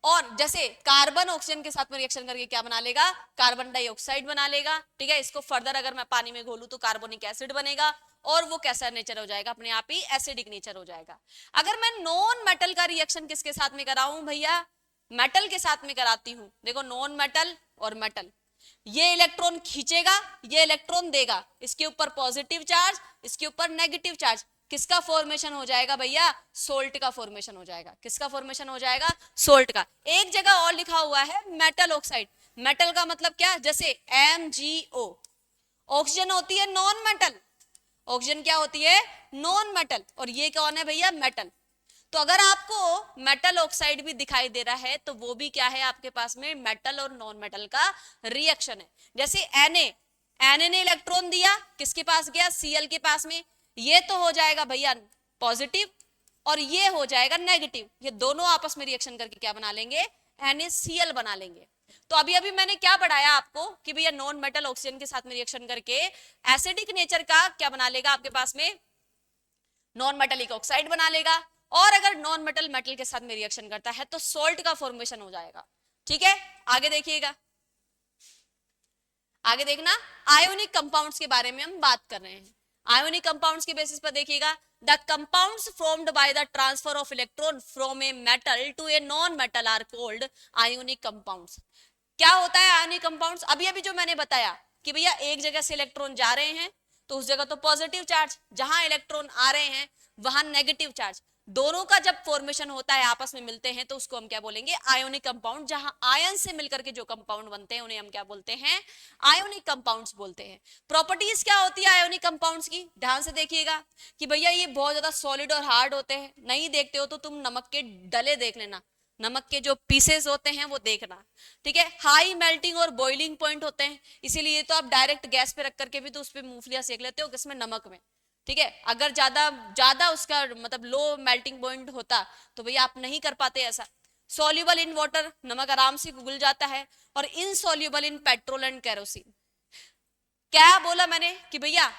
और जैसे कार्बन ऑक्सीजन के साथ में रिएक्शन करके क्या बना लेगा, कार्बन डाइऑक्साइड बना लेगा, ठीक है। इसको फर्दर अगर मैं पानी में घोलूं तो कार्बोनिक एसिड बनेगा, और वो कैसा नेचर हो जाएगा, अपने आप ही एसिडिक नेचर हो जाएगा। अगर मैं नॉन मेटल का रिएक्शन किसके साथ में कराऊं भैया, मेटल के साथ में कराती हूं। देखो नॉन मेटल और मेटल, ये इलेक्ट्रॉन खींचेगा, ये इलेक्ट्रॉन देगा, इसके ऊपर पॉजिटिव चार्ज, इसके ऊपर नेगेटिव चार्ज, किसका फॉर्मेशन हो जाएगा भैया, सोल्ट का फॉर्मेशन हो जाएगा। किसका फॉर्मेशन हो जाएगा, सोल्ट का। एक जगह और लिखा हुआ है मेटल ऑक्साइड, मेटल का मतलब क्या, जैसे MgO, ऑक्सीजन होती है नॉन मेटल, ऑक्सीजन क्या होती है, नॉन मेटल, और ये कौन है भैया, मेटल। तो अगर आपको मेटल ऑक्साइड भी दिखाई दे रहा है तो वो भी क्या है आपके पास में, मेटल और नॉन मेटल का रिएक्शन है। जैसे Na ने इलेक्ट्रॉन दिया, किसके पास गया, Cl के पास में, ये तो हो जाएगा भैया पॉजिटिव और ये हो जाएगा नेगेटिव, ये दोनों आपस में रिएक्शन करके क्या बना लेंगे, NaCl बना लेंगे। तो अभी अभी मैंने क्या पढ़ाया आपको कि भैया नॉन मेटल ऑक्सीजन के साथ में रिएक्शन करके एसिडिक नेचर का क्या बना लेगा आपके पास में, नॉन मेटलिक ऑक्साइड बना लेगा, और अगर नॉन मेटल मेटल के साथ में रिएक्शन करता है तो सॉल्ट का फॉर्मेशन हो जाएगा। ठीक है, आगे देखिएगा, आगे देखना, आयोनिक कंपाउंड्स के बारे में हम बात कर रहे हैं। आयोनिक कंपाउंड्स के बेसिस पर देखिएगा, the compounds formed by the transfer of electron from a metal to a non metal are called ionic compounds. क्या होता है आयोनिक कंपाउंड्स, अभी अभी जो मैंने बताया कि भैया एक जगह से इलेक्ट्रॉन जा रहे हैं तो उस जगह तो पॉजिटिव चार्ज, जहां इलेक्ट्रॉन आ रहे हैं वहां नेगेटिव चार्ज, दोनों का जब फॉर्मेशन होता है आपस में मिलते हैं तो उसको हम क्या बोलेंगे, आयोनिक कंपाउंड। जहां आयन से मिलकर के जो कंपाउंड बनते हैं उन्हें हम क्या बोलते हैं, आयोनिक कंपाउंड्स बोलते हैं। प्रॉपर्टीज क्या होती है आयोनिक कंपाउंड्स की, ध्यान से देखिएगा कि भैया ये बहुत ज्यादा सॉलिड और हार्ड होते हैं, नहीं देखते हो तो तुम नमक के डले देख लेना, नमक के जो पीसेस होते हैं वो देखना। ठीक है, हाई मेल्टिंग और बॉइलिंग पॉइंट होते हैं, इसीलिए तो आप डायरेक्ट गैस पे रख करके भी तो उस पे मूंगफलियां सेक लेते हो, किसमें, नमक में। ठीक है, अगर ज्यादा ज्यादा उसका मतलब लो मेल्टिंग पॉइंट होता तो भैया आप नहीं कर पाते ऐसा। सॉल्युबल इन वाटर, नमक आराम से घुल जाता है, और insoluble in petrol and kerosene. क्या बोला मैंने कि भैया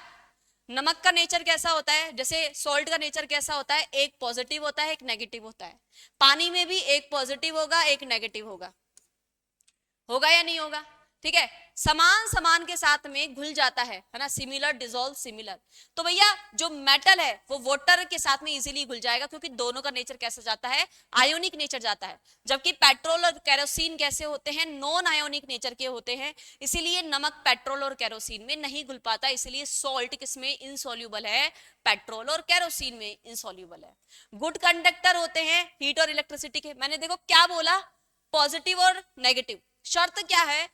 नमक का नेचर कैसा होता है, जैसे सॉल्ट का नेचर कैसा होता है, एक पॉजिटिव होता है एक नेगेटिव होता है, पानी में भी एक पॉजिटिव होगा एक नेगेटिव होगा, होगा या नहीं होगा। ठीक है, समान समान के साथ में घुल जाता है ना, सिमिलर डिसॉल्व सिमिलर। तो भैया जो मेटल है वो वाटर के साथ में इजीली घुल जाएगा क्योंकि दोनों का नेचर कैसा जाता है, आयोनिक नेचर जाता है। जबकि पेट्रोल और केरोसिन कैसे होते हैं, नॉन आयोनिक नेचर के होते हैं, इसीलिए नमक पेट्रोल और केरोसिन में नहीं घुल पाता, इसलिए सॉल्ट किसमें इनसॉल्युबल है, पेट्रोल और केरोसिन में इनसॉल्युबल है। गुड कंडक्टर होते हैं हीट और इलेक्ट्रिसिटी के। मैंने देखो क्या बोला, पॉजिटिव और नेगेटिव, शर्त क्या है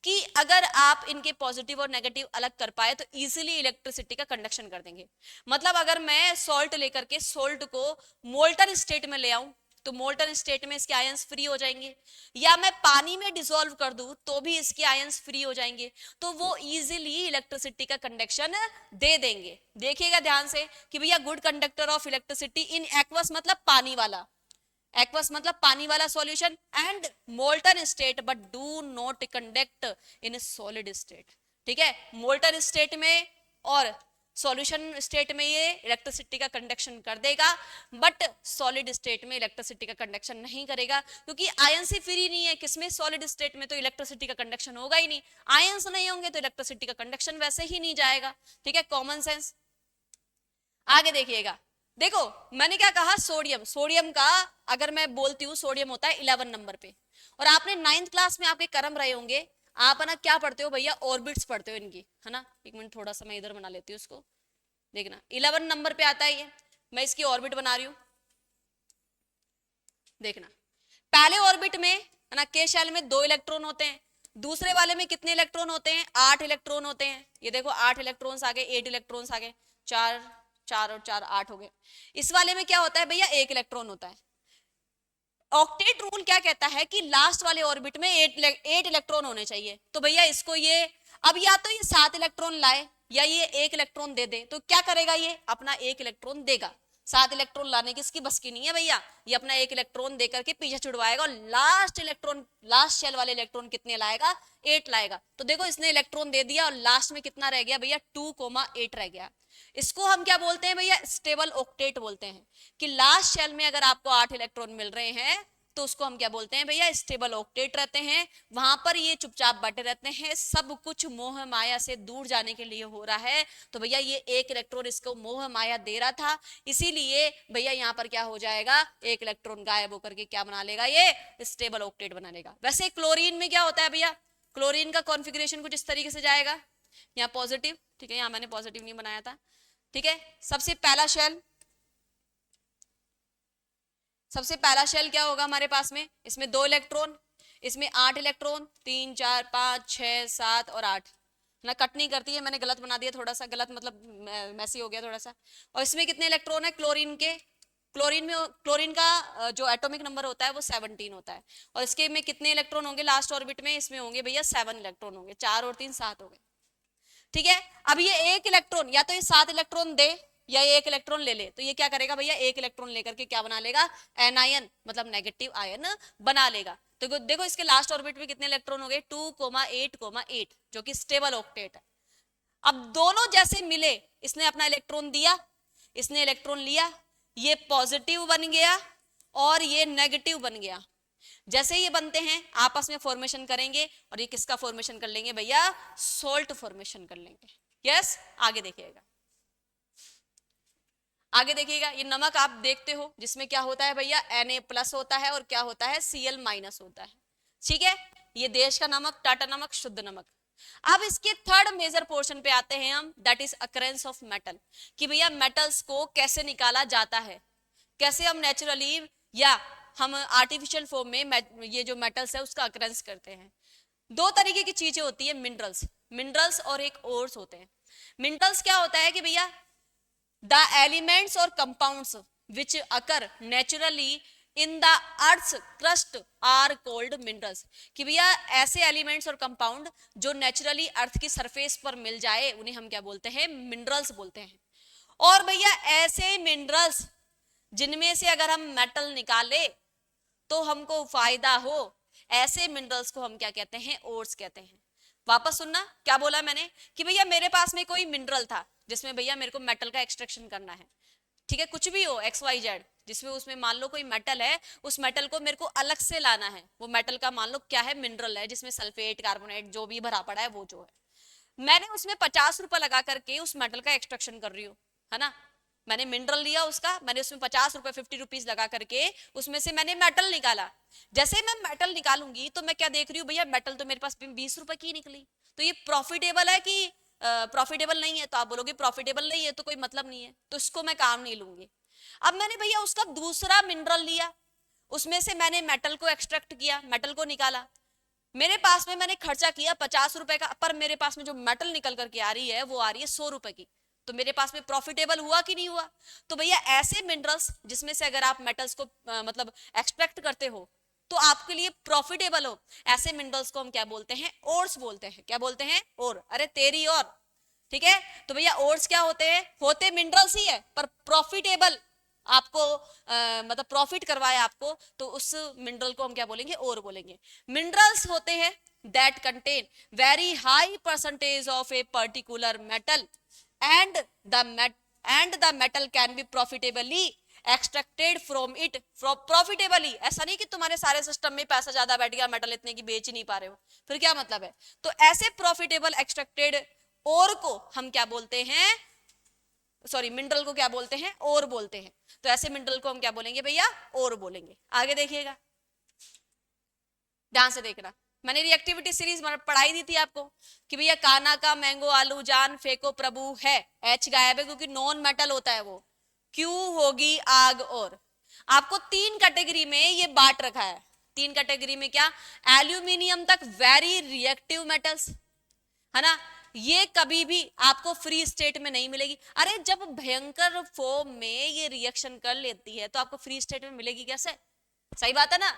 कि अगर आप इनके पॉजिटिव और नेगेटिव अलग कर पाए तो इजीली इलेक्ट्रिसिटी का कंडक्शन कर देंगे। मतलब अगर मैं सॉल्ट लेकर के सॉल्ट को मोल्टन स्टेट में ले आऊं तो मोल्टन स्टेट में इसके आयंस फ्री हो जाएंगे, या मैं पानी में डिसॉल्व कर दूं तो भी इसके आयंस फ्री हो जाएंगे, तो वो इजीली इलेक्ट्रिसिटी का कंडक्शन दे देंगे। देखिएगा ध्यान से कि भैया good conductor of electricity in aqueous मतलब पानी वाला, एक्वस मतलब पानी वाला solution, and molten state but do not conduct in solid state. ठीक है, मोल्टन स्टेट में और सॉल्यूशन स्टेट में ये इलेक्ट्रिसिटी का कंडक्शन कर देगा, बट सॉलिड स्टेट में इलेक्ट्रिसिटी का कंडक्शन नहीं करेगा क्योंकि आयन से फ्री नहीं है। किसमें, सॉलिड स्टेट में तो इलेक्ट्रिसिटी का कंडक्शन होगा ही नहीं, आयंस नहीं होंगे तो इलेक्ट्रिसिटी का कंडक्शन वैसे ही नहीं जाएगा। ठीक है, कॉमन सेंस। आगे देखिएगा, देखो मैंने क्या कहा, सोडियम, सोडियम का अगर मैं बोलती हूँ सोडियम होता है 11 नंबर पे, और आपने 9th क्लास में आपके कर्म रहे होंगे, आप है ना क्या पढ़ते हो भैया, ऑर्बिट्स पढ़ते हो इनकी, है ना। एक मिनट थोड़ा सा मैं इधर बना लेती हूँ इसको, देखना 11 नंबर पे आता है ये, मैं इसकी ऑर्बिट बना रही हूँ। देखना पहले ऑर्बिट में है ना के शेल में 2 इलेक्ट्रॉन होते हैं, दूसरे वाले में कितने इलेक्ट्रॉन होते हैं, 8 इलेक्ट्रॉन होते हैं। ये देखो 8 इलेक्ट्रॉन्स आ गए, 8 इलेक्ट्रॉन्स आ गए, 4 4 और 4 8 हो गए। इस वाले में क्या होता है भैया, 1 इलेक्ट्रॉन होता है। ऑक्टेट रूल क्या कहता है कि लास्ट वाले ऑर्बिट में 8 इलेक्ट्रॉन होने चाहिए। तो भैया इसको ये अब या तो ये 7 इलेक्ट्रॉन लाए या ये 1 इलेक्ट्रॉन दे दे, तो क्या करेगा, ये अपना 1 इलेक्ट्रॉन देगा। 7 इलेक्ट्रॉन लाने की इसकी बस की नहीं है भैया, ये अपना 1 इलेक्ट्रॉन देकर के पीछे छुड़वाएगा, और लास्ट इलेक्ट्रॉन, लास्ट शेल वाले इलेक्ट्रॉन कितने लाएगा, 8 लाएगा। तो देखो इसने इलेक्ट्रॉन दे दिया और लास्ट में कितना रह गया भैया, 2,8 रह गया। इसको हम क्या बोलते हैं भैया, स्टेबल ऑक्टेट बोलते हैं, कि लास्ट शेल में अगर आपको 8 इलेक्ट्रॉन मिल रहे हैं तो उसको हम क्या बोलते हैं भैया, स्टेबल ऑक्टेट रहते हैं। वहां पर ये चुपचाप बैठे रहते हैं, सब कुछ मोह माया से दूर जाने के लिए हो रहा है। तो भैया ये 1 इलेक्ट्रॉन इसको मोह माया दे रहा था, इसीलिए भैया यहाँ पर क्या हो जाएगा, 1 इलेक्ट्रॉन गायब होकर के क्या बना लेगा, ये स्टेबल ऑक्टेट बना लेगा। वैसे क्लोरीन में क्या होता है भैया, क्लोरीन का कॉन्फ़िगरेशन कुछ इस तरीके से जाएगा, यहाँ पॉजिटिव, ठीक है, यहाँ मैंने पॉजिटिव नहीं बनाया था। ठीक है, सबसे पहला शेल, सबसे पहला शेल क्या होगा हमारे पास में, इसमें 2 इलेक्ट्रॉन, इसमें 8 इलेक्ट्रॉन, 3 4 5 6 7 और 8 ना, कट नहीं करती है, मैंने गलत बना दिया, थोड़ा सा गलत मतलब मैसी हो गया थोड़ा सा। और इसमें कितने इलेक्ट्रॉन है क्लोरीन के, क्लोरीन का जो एटॉमिक नंबर होता है वो 17 होता है, और इसके में कितने इलेक्ट्रॉन होंगे लास्ट ऑर्बिट में, इसमें होंगे भैया 7 इलेक्ट्रॉन होंगे, 4 और 3 7 हो गए। ठीक है, अब ये एक इलेक्ट्रॉन या तो ये 7 इलेक्ट्रॉन दे या ये एक इलेक्ट्रॉन ले ले, तो ये क्या करेगा भैया, एक इलेक्ट्रॉन लेकर के क्या बना लेगा, एनायन मतलब नेगेटिव आयन बना लेगा। तो देखो इसके लास्ट ऑर्बिट में कितने इलेक्ट्रॉन हो गए, 2,8,8 जो कि स्टेबल ऑक्टेट है। अब दोनों जैसे मिले, इसने अपना इलेक्ट्रॉन दिया, इसने इलेक्ट्रॉन लिया, ये पॉजिटिव बन गया और ये नेगेटिव बन गया। जैसे ये बनते हैं आपस में फॉर्मेशन करेंगे, और ये किसका फॉर्मेशन कर लेंगे भैया, सोल्ट फॉर्मेशन कर लेंगे। यस, आगे देखिएगा, आगे देखिएगा, ये नमक आप देखते हो जिसमें क्या होता है भैया, Na+ होता है और क्या होता है, Cl- होता है। ठीक है, ये देश का नमक, टाटा नमक, शुद्ध नमक। अब इसके थर्ड मेजर पोर्शन पे आते हैं हम, that is occurrence of metal, कि भैया मेटल्स को कैसे निकाला जाता है, कैसे हम नेचुरली या हम आर्टिफिशियल फॉर्म में ये जो मेटल्स है उसका अकरेंस करते हैं। दो तरीके की चीजें होती है, मिनरल्स और एक ओर्स होते हैं। मिनरल्स क्या होता है कि भैया द एलिमेंट्स और compounds which occur naturally in the earth crust are called minerals, कि भैया ऐसे एलिमेंट्स और कंपाउंड जो नेचुरली अर्थ की सरफेस पर मिल जाए उन्हें हम क्या बोलते हैं, मिनरल्स बोलते हैं। और भैया ऐसे मिनरल्स जिनमें से अगर हम मेटल निकाले तो हमको फायदा हो, ऐसे मिनरल्स को हम क्या कहते हैं, ओर्स कहते हैं। वापस सुनना, क्या बोला मैंने, कि भैया मेरे पास में कोई मिनरल था जिसमें भैया मेरे को मेटल का एक्सट्रैक्शन करना है। ठीक है, कुछ भी हो XYZ, जिसमें उसमें मान लो कोई मेटल है, उस मेटल को मेरे को अलग से लाना है। वो मेटल का मान लो क्या है, मिनरल है जिसमें सल्फेट कार्बोनेट जो भी भरा पड़ा है वो जो है, मैंने उसमें 50 रुपए लगा करके उस मेटल का एक्सट्रैक्शन कर रही हूँ, है ना। मैंने मिनरल लिया उसका, मैंने उसमें 50 रुपए 50 रुपीज लगा करके उसमें से मैंने मेटल निकाला। जैसे मैं मेटल निकालूंगी तो मैं क्या देख रही हूँ भैया, मेटल तो मेरे पास 20 रुपए की निकली, तो ये प्रॉफिटेबल है कि प्रॉफिटेबल नहीं है। तो आप बोलोगे प्रॉफिटेबल नहीं है तो कोई मतलब नहीं है, तो इसको मैं काम नहीं लूंगी। अब मैंने भैया उसका दूसरा मिनरल लिया, उसमें से मैंने मेटल को एक्सट्रैक्ट किया, मेटल को निकाला, मेरे पास में मैंने खर्चा किया 50 रुपए का, पर मेरे पास में जो मेटल निकल करके आ रही है वो आ रही है 100 रुपए की, तो मेरे पास में प्रॉफिटेबल हुआ कि नहीं हुआ। तो भैया ऐसे मिनरल्स जिसमें से अगर आप मेटल्स को मतलब एक्सट्रैक्ट करते हो तो आपके लिए प्रॉफिटेबल हो, ऐसे मिनरल्स को हम क्या बोलते हैं, ओर्स बोलते हैं। क्या बोलते हैं, ओर। अरे तेरी और, ठीक है। तो भैया ओर्स क्या होते हैं, होते मिनरल्स ही है पर प्रॉफिटेबल, आपको मतलब प्रॉफिट करवाए आपको, तो उस मिनरल को हम क्या बोलेंगे, ओर बोलेंगे। मिनरल्स होते हैं that contain very high percentage of a particular metal and the metal can be profitably extracted from it profitably. ऐसा नहीं कि तुम्हारे सारे सिस्टम में पैसा ज्यादा बैठ गया, मेटल इतने की बेच ही नहीं पा रहे हो, फिर क्या मतलब है। तो ऐसे प्रॉफिटेबल एक्सट्रैक्टेड ओर को हम क्या बोलते हैं, सॉरी मिनरल को क्या बोलते हैं, ओर बोलते हैं। तो ऐसे मिनरल को हम क्या बोलेंगे भैया, ओर बोलेंगे। आगे देखिएगा, ध्यान से देखना, मैंने रिएक्टिविटी सीरीज पढ़ाई दी थी आपको कि भैया काना का मैंगो आलू जान फेंको प्रभु है, एच गायब है क्योंकि नॉन मेटल होता है वो, क्यू होगी आग। और आपको 3 कैटेगरी में ये बांट रखा है, 3 कैटेगरी में क्या, एल्यूमिनियम तक वेरी रिएक्टिव मेटल्स, है ना, ये कभी भी आपको फ्री स्टेट में नहीं मिलेगी। अरे जब भयंकर फॉर्म में ये रिएक्शन कर लेती है तो आपको फ्री स्टेट में मिलेगी कैसे, सही बात है ना।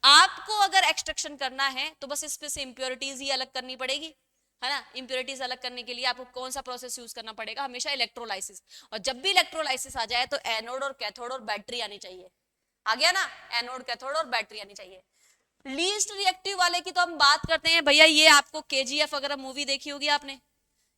आपको अगर एक्सट्रैक्शन करना है तो बस इसमें से इंप्योरिटीज ही अलग करनी पड़ेगी, है ना। इंप्योरिटीज अलग करने के लिए आपको कौन सा प्रोसेस यूज करना पड़ेगा, हमेशा इलेक्ट्रोलाइसिस। और जब भी इलेक्ट्रोलाइसिस आ जाए तो एनोड और कैथोड और बैटरी आनी चाहिए, आ गया ना, एनोड कैथोड और बैटरी आनी चाहिए। लीस्ट रिएक्टिव वाले की तो हम बात करते हैं भैया, ये आपको KGF अगर मूवी देखी होगी आपने,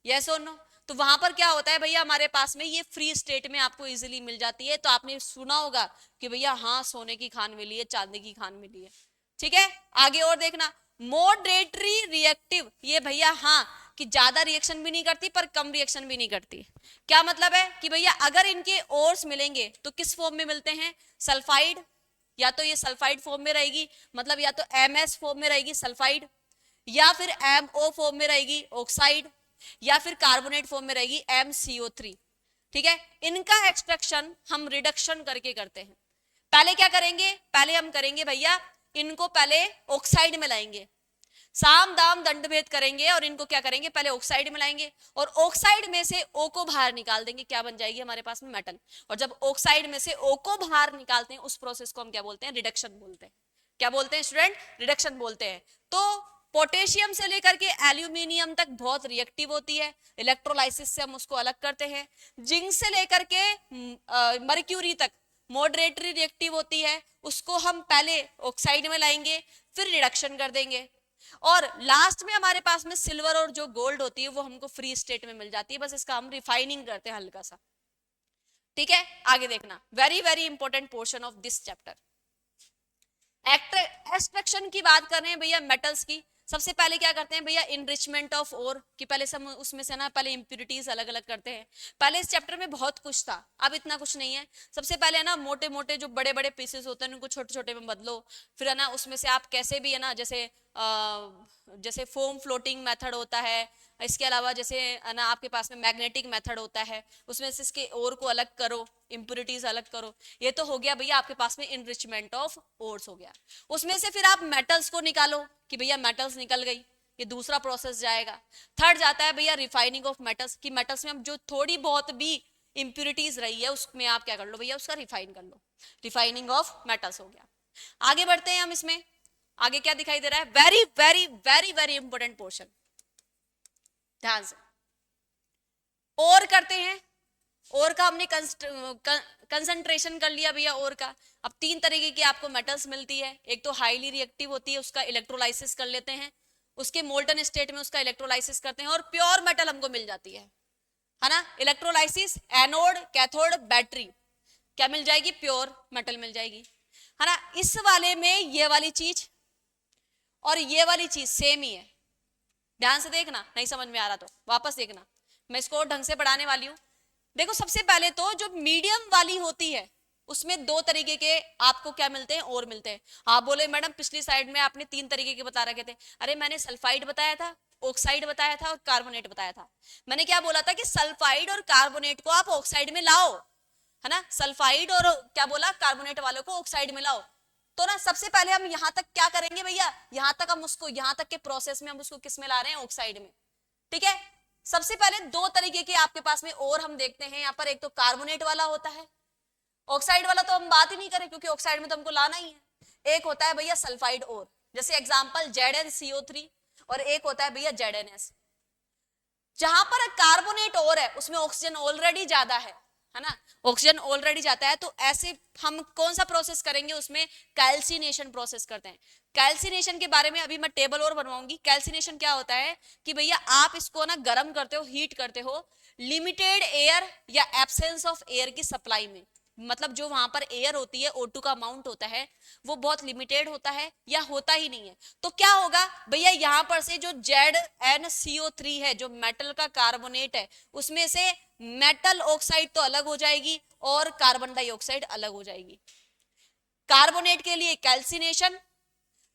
यस और नो, तो वहां पर क्या होता है भैया, हमारे पास में ये फ्री स्टेट में आपको इजीली मिल जाती है। तो आपने सुना होगा कि भैया हाँ सोने की खान मिली है, चांदी की खान मिली है, ठीक है। आगे और देखना, मॉडरेटरी रिएक्टिव, ये भैया हाँ कि ज्यादा रिएक्शन भी नहीं करती पर कम रिएक्शन भी नहीं करती। क्या मतलब है कि भैया अगर इनके ओर्स मिलेंगे तो किस फॉर्म में मिलते हैं, सल्फाइड, या तो ये सल्फाइड फॉर्म में रहेगी, मतलब या तो MS फॉर्म में रहेगी सल्फाइड, या फिर MO फॉर्म में रहेगी ऑक्साइड, या फिर कार्बोनेट फॉर्म में रहेगी MCO3। ठीक है, इनका एक्सट्रैक्शन हम रिडक्शन करके करते हैं। पहले क्या करेंगे, पहले हम करेंगे भैया इनको पहले ऑक्साइड में लाएंगे, साम दाम दंड भेद करेंगे और इनको क्या करेंगे, पहले ऑक्साइड में लाएंगे और ऑक्साइड में से ओ को बाहर निकाल देंगे, क्या बन जाएगी हमारे पास में, मेटल। और जब ऑक्साइड में से ओ को बाहर निकालते हैं उस प्रोसेस को हम क्या बोलते हैं, रिडक्शन बोलते हैं। क्या बोलते हैं स्टूडेंट, रिडक्शन बोलते हैं। तो पोटेशियम से लेकर के एल्यूमिनियम तक बहुत रिएक्टिव होती है, इलेक्ट्रोलाइसिस से हम उसको अलग करते हैं। जिंक से लेकर के मर्क्यूरी तक मॉडरेटरी रिएक्टिव होती है, उसको हम पहले ऑक्साइड में लाएंगे फिर रिडक्शन कर देंगे। और लास्ट में हमारे पास में सिल्वर और जो गोल्ड होती है वो हमको फ्री स्टेट में मिल जाती है, बस इसका हम रिफाइनिंग करते हैं हल्का सा। ठीक है, आगे देखना, very very important portion of this chapter. Extraction की बात कर रहे हैं भैया मेटल्स की। सबसे पहले क्या करते हैं भैया, इनरिचमेंट ऑफ ओर कि पहले सब उसमें से ना पहले इंप्यूरिटीज अलग अलग करते हैं। पहले इस चैप्टर में बहुत कुछ था, अब इतना कुछ नहीं है। सबसे पहले ना मोटे मोटे जो बड़े बड़े पीसेस होते हैं उनको छोटे छोटे में बदलो, फिर है ना उसमें से आप कैसे भी है ना, जैसे फोम फ्लोटिंग मेथड होता है, इसके अलावा जैसे है ना आपके पास में मैग्नेटिक मेथड होता है, उसमें से इसके ओर को अलग करो, इंप्यूरिटीज अलग करो। ये तो हो गया भैया आपके पास में इनरिचमेंट ऑफ ओर्स हो गया। उसमें से फिर आप मेटल्स को निकालो कि भैया मेटल्स निकल गई, ये दूसरा प्रोसेस जाएगा। थर्ड जाता है भैया रिफाइनिंग ऑफ मेटल्स कि मेटल्स में हम जो थोड़ी बहुत भी इंप्यूरिटीज रही है उसमें आप क्या कर लो भैया, उसका रिफाइन कर लो। रिफाइनिंग ऑफ मेटल्स हो गया। आगे बढ़ते हैं हम, इसमें आगे क्या दिखाई दे रहा है, very very very very important portion, ध्यान से। और करते हैं, और का हमने कंसंट्रेशन कर लिया भैया और का। अब तीन तरीके की आपको मेटल्स मिलती है, एक तो हाईली रिएक्टिव होती है, उसका इलेक्ट्रोलाइसिस कर लेते हैं, उसके मोल्टन स्टेट में उसका इलेक्ट्रोलाइसिस करते हैं और प्योर मेटल हमको मिल जाती है ना। इलेक्ट्रोलाइसिस, एनोड, कैथोड, बैटरी, क्या मिल जाएगी, प्योर मेटल मिल जाएगी, है ना। इस वाले में ये वाली चीज और ये वाली चीज सेम ही है, ध्यान से देखना, नहीं समझ में आ रहा तो वापस देखना, मैं इसको ढंग से पढ़ाने वाली हूं। देखो सबसे पहले तो जो मीडियम वाली होती है उसमें दो तरीके के आपको क्या मिलते हैं, और मिलते हैं। आप बोले मैडम पिछली साइड में आपने तीन तरीके के बता रखे थे, अरे मैंने सल्फाइड बताया था, ऑक्साइड बताया था और कार्बोनेट बताया था। मैंने क्या बोला था कि सल्फाइड और कार्बोनेट को आप ऑक्साइड में लाओ, है ना, सल्फाइड और क्या बोला, कार्बोनेट वालों को ऑक्साइड में लाओ। तो ना सबसे पहले हम यहां तक क्या करेंगे भैया, यहां तक हम उसको, यहां तक के प्रोसेस में हम उसको किस में ला रहे हैं, ऑक्साइड में। ठीक है, सबसे पहले दो तरीके के आपके पास में और हम देखते हैं यहाँ पर, एक तो कार्बोनेट वाला होता है, ऑक्साइड वाला तो हम बात ही नहीं करें क्योंकि ऑक्साइड में तो हमको लाना ही है। एक होता है भैया सल्फाइड और, जैसे एग्जांपल ZnCO3, और एक होता है भैया ZnS। जहां पर कार्बोनेट और है उसमें ऑक्सीजन ऑलरेडी ज्यादा है ना, ऑक्सीजन ऑलरेडी जाता है, तो ऐसे हम कौन सा प्रोसेस करेंगे, उसमें कैल्सिनेशन प्रोसेस करते हैं। कैल्सिनेशन के बारे में अभी मैं टेबल और बनवाऊंगी। कैल्सिनेशन क्या होता है कि भैया आप इसको ना गर्म करते हो, हीट करते हो लिमिटेड एयर या एब्सेंस ऑफ एयर की सप्लाई में, मतलब जो वहां पर एयर होती है, O2 का अमाउंट होता है वो बहुत लिमिटेड होता है या होता ही नहीं है। तो क्या होगा भैया, यहाँ पर से जो ZnCO3 है, जो मेटल का कार्बोनेट है, उसमें से मेटल ऑक्साइड तो अलग हो जाएगी और कार्बन डाइऑक्साइड अलग हो जाएगी। कार्बोनेट के लिए कैल्सिनेशन,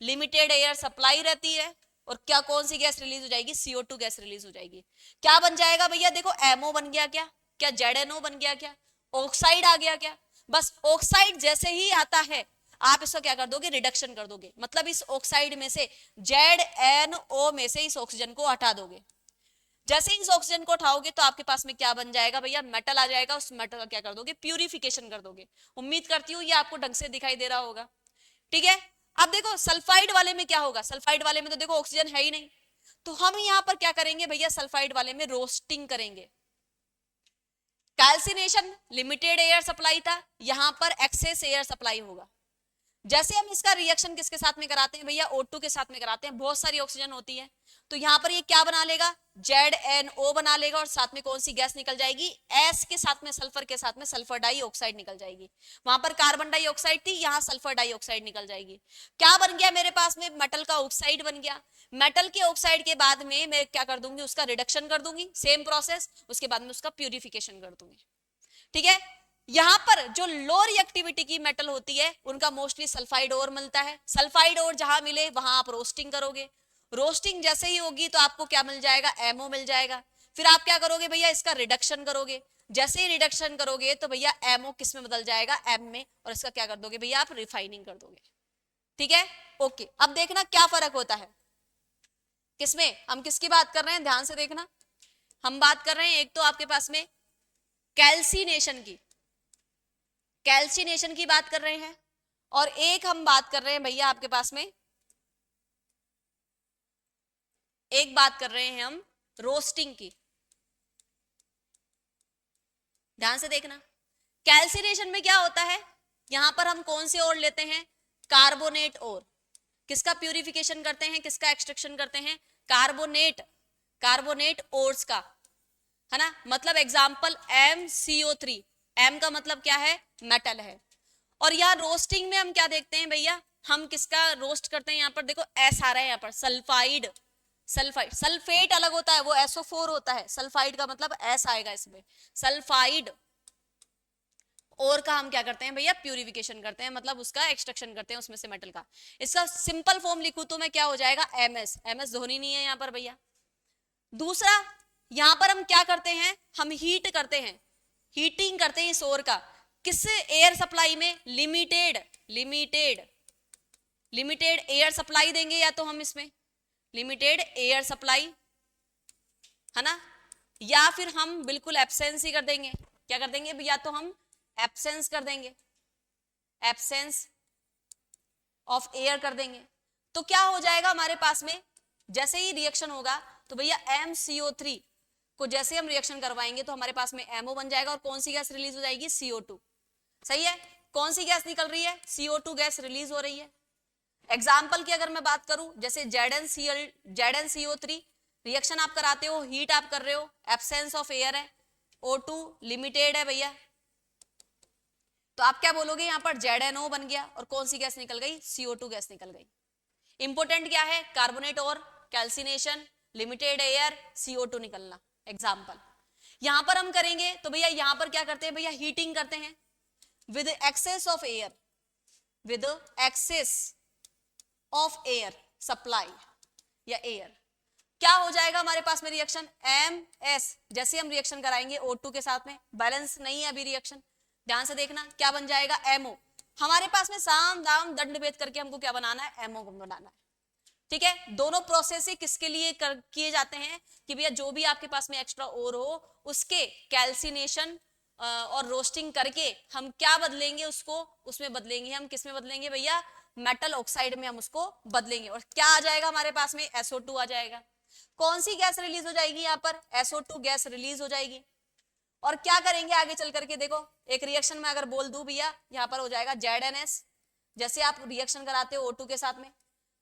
लिमिटेड एयर सप्लाई रहती है, और क्या कौन सी गैस रिलीज हो जाएगी, CO2 गैस रिलीज हो जाएगी। क्या बन जाएगा भैया, देखो MO बन गया, क्या ZNO बन गया, क्या ऑक्साइड आ गया, क्या बस ऑक्साइड जैसे ही आता है आप इसको क्या कर दोगे, रिडक्शन कर दोगे, मतलब इस ऑक्साइड में से ZNO में से इस ऑक्सीजन को हटा दोगे। जैसे ही इस ऑक्सीजन को उठाओगे तो आपके पास में क्या बन जाएगा भैया, मेटल आ जाएगा। उस मेटल का क्या कर दोगे, प्यूरिफिकेशन कर दोगे। उम्मीद करती हूँ ये आपको ढंग से दिखाई दे रहा होगा। ठीक है, अब देखो सल्फाइड वाले में क्या होगा, सल्फाइड वाले में तो देखो ऑक्सीजन है ही नहीं, तो हम यहाँ पर क्या करेंगे भैया, सल्फाइड वाले में रोस्टिंग करेंगे। कैल्सिनेशन लिमिटेड एयर सप्लाई था, यहां पर एक्सेस एयर सप्लाई होगा। जैसे हम इसका रिएक्शन किसके साथ में कराते हैं भैया, O2 के साथ में कराते हैं, बहुत सारी ऑक्सीजन होती है, तो यहाँ पर ये क्या बना लेगा, ZNO बना लेगा, और साथ में कौन सी गैस निकल जाएगी, S के साथ में, सल्फर के साथ में सल्फर डाइऑक्साइड निकल जाएगी। वहां पर कार्बन डाइऑक्साइड थी, यहाँ सल्फर डाइऑक्साइड निकल जाएगी। क्या बन गया मेरे पास में, मेटल का ऑक्साइड बन गया। मेटल के ऑक्साइड के बाद में मैं क्या कर दूंगी, उसका रिडक्शन कर दूंगी, सेम प्रोसेस, उसके बाद में उसका प्यूरिफिकेशन कर दूंगी। ठीक है, यहां पर जो लो रिएक्टिविटी की मेटल होती है उनका मोस्टली सल्फाइड और मिलता है। सल्फाइड और जहां मिले वहां आप रोस्टिंग करोगे, रोस्टिंग जैसे ही होगी तो आपको क्या मिल जाएगा, MO मिल जाएगा। फिर आप क्या करोगे भैया, इसका रिडक्शन करोगे। जैसे ही रिडक्शन करोगे तो भैया MO किस में बदल जाएगा, M में, और इसका क्या कर दोगे भैया, आप रिफाइनिंग कर दोगे। ठीक है, ओके। अब देखना क्या फर्क होता है, किसमें, हम किसकी बात कर रहे हैं, ध्यान से देखना। हम बात कर रहे हैं एक तो आपके पास में कैल्सिनेशन की, कैल्सिनेशन की बात कर रहे हैं, और एक हम बात कर रहे हैं भैया आपके पास में, एक बात कर रहे हैं हम रोस्टिंग की। ध्यान से देखना, कैल्सिनेशन में क्या होता है, यहां पर हम कौन से ओर लेते हैं, कार्बोनेट ओर। किसका प्यूरिफिकेशन करते हैं, किसका एक्सट्रैक्शन करते हैं, कार्बोनेट, कार्बोनेट ओर्स का, है ना। मतलब एग्जाम्पल MCO3, M का मतलब क्या है, मेटल है। और यहाँ रोस्टिंग में हम क्या देखते हैं भैया, हम किसका रोस्ट करते हैं, यहाँ पर देखो S आ रहा है, यहाँ पर सल्फाइड, सल्फाइड, सल्फेट अलग होता है, वो SO4 होता है, सल्फाइड का मतलब S आएगा इसमें, सल्फाइड और का हम क्या करते हैं भैया, प्यूरिफिकेशन करते हैं, मतलब उसका एक्सट्रैक्शन करते हैं उसमें से मेटल का। इसका सिंपल फॉर्म लिखूं तो मैं क्या हो जाएगा, MS धोनी नहीं है यहाँ पर भैया। दूसरा, यहां पर हम क्या करते हैं, हम हीट करते हैं, हीटिंग करते हैं इस ओर का, किस एयर सप्लाई में, limited, limited, limited air supply देंगे, या तो हम इसमें लिमिटेड एयर सप्लाई, है ना, या फिर हम बिल्कुल एब्सेंस ही कर देंगे। क्या कर देंगे, या तो हम एब्सेंस कर देंगे, एब्सेंस ऑफ एयर कर देंगे। तो क्या हो जाएगा हमारे पास में, जैसे ही रिएक्शन होगा तो भैया MCO3 को जैसे हम रिएक्शन करवाएंगे तो हमारे पास में MO बन जाएगा, और कौन सी गैस रिलीज हो जाएगी, CO2। सही है, कौन सी गैस निकल रही है, CO2 गैस रिलीज हो रही है। एग्जाम्पल की अगर मैं बात करूं, जैसे ZnCO3 रिएक्शन आप कराते हो, हीट आप कर रहे हो, एब्सेंस ऑफ एयर है, O2 लिमिटेड है भैया, तो आप क्या बोलोगे, यहां पर ZnO बन गया, और कौन सी गैस निकल गई, CO2 गैस निकल गई। इंपोर्टेंट क्या है, कार्बोनेट और कैल्सिनेशन, लिमिटेड एयर, CO2 निकलना। एग्जाम्पल यहां पर हम करेंगे तो भैया यहां पर क्या करते हैं भैया, हीटिंग करते हैं with excess of air, with excess of air supply या एयर, क्या हो जाएगा हमारे पास में रिएक्शन, MS, जैसे हम रिएक्शन कराएंगे O2 के साथ में, बैलेंस नहीं है अभी रिएक्शन, ध्यान से देखना, क्या बन जाएगा, MO। हमारे पास में साम दाम दंड भेद करके हमको क्या बनाना है, MO को बनाना है। ठीक है, दोनों प्रोसेस ही किसके लिए किए जाते हैं, कि भैया जो भी आपके पास में एक्स्ट्रा ओर हो उसके कैल्सिनेशन और रोस्टिंग करके हम क्या बदलेंगे, उसको उसमें बदलेंगे, हम किस में बदलेंगे भैया, मेटल ऑक्साइड में हम उसको बदलेंगे, और क्या आ जाएगा हमारे पास में, SO2 आ जाएगा। कौन सी गैस रिलीज हो जाएगी यहाँ पर, SO2 गैस रिलीज हो जाएगी। और क्या करेंगे आगे चल करके, देखो एक रिएक्शन में अगर बोल दूं भैया, यहाँ पर हो जाएगा ZnS, जैसे आप रिएक्शन कराते हो O2 के साथ में,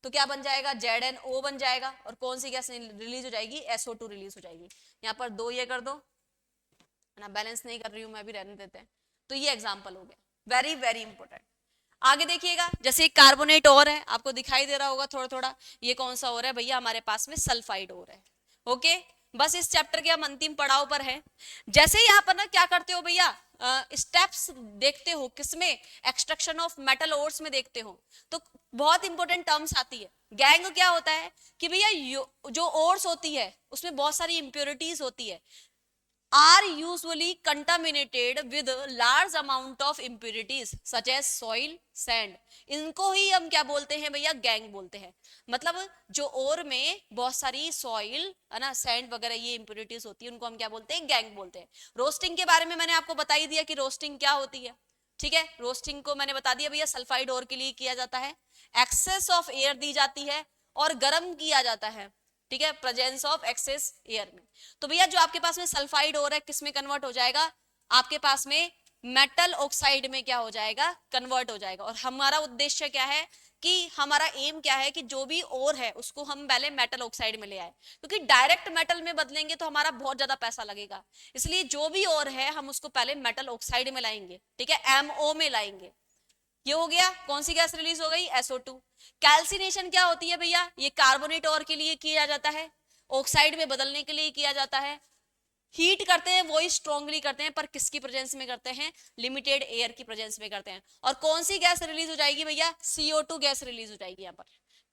तो क्या बन जाएगा, ZnO बन जाएगा, और कौन सी गैस रिलीज हो जाएगी, SO2 रिलीज हो जाएगी। यहाँ पर दो ये कर दो, है ना, बैलेंस नहीं कर रही हूं मैं भी, रहने देते हैं। तो ये एग्जाम्पल हो गया, वेरी वेरी इंपॉर्टेंट। आगे देखिएगा, जैसे कार्बोनेट और है, आपको दिखाई दे रहा होगा थोड़ा थोड़ा, ये कौन सा और है भैया, हमारे पास में सल्फाइड और है। ओके, बस इस चैप्टर के हम अंतिम पड़ाव पर हैं। जैसे यहाँ पर ना क्या करते हो भैया, स्टेप्स देखते हो किसमें, एक्सट्रैक्शन ऑफ मेटल ओर्स में देखते हो, तो बहुत इंपॉर्टेंट टर्म्स आती है। गैंग क्या होता है कि भैया जो ओर्स होती है उसमें बहुत सारी इंप्योरिटीज होती है, are usually contaminated with large amount of impurities such as soil, sand। इनको ही हम क्या बोलते हैं भैया, गैंग बोलते हैं। मतलब जो ओर में बहुत सारी सॉइल है ना, सैंड वगैरह ये इंप्योरिटीज होती है, उनको हम क्या बोलते हैं, गैंग बोलते हैं। रोस्टिंग के बारे में मैंने आपको बता ही दिया कि रोस्टिंग क्या होती है। ठीक है, रोस्टिंग को मैंने बता दिया भैया, सल्फाइड ओर के लिए किया जाता है, एक्सेस ऑफ एयर दी जाती है और गर्म किया जाता है। ठीक है, प्रेजेंस ऑफ एक्सेस एयर में। तो भैया जो आपके पास में सल्फाइड और है, किस में कन्वर्ट हो जाएगा, आपके पास में मेटल ऑक्साइड में क्या हो जाएगा, कन्वर्ट हो जाएगा। और हमारा उद्देश्य क्या है, कि हमारा एम क्या है, कि जो भी और है उसको हम पहले मेटल ऑक्साइड में ले आए, क्योंकि डायरेक्ट मेटल में बदलेंगे तो हमारा बहुत ज्यादा पैसा लगेगा, इसलिए जो भी और है हम उसको पहले मेटल ऑक्साइड में लाएंगे। ठीक है, MO में लाएंगे। ये हो गया, कौन सी गैस रिलीज हो गई, SO2। कैल्सिनेशन क्या होती है भैया, ये कार्बोनेट और के लिए किया जाता है, ऑक्साइड में बदलने के लिए किया जाता है। हीट करते हैं वो ही स्ट्रांगली करते हैं, पर किसकी प्रेजेंस में करते हैं, लिमिटेड एयर की प्रेजेंस में करते हैं। और कौन सी गैस रिलीज हो जाएगी भैया, CO2 गैस रिलीज हो जाएगी। यहाँ पर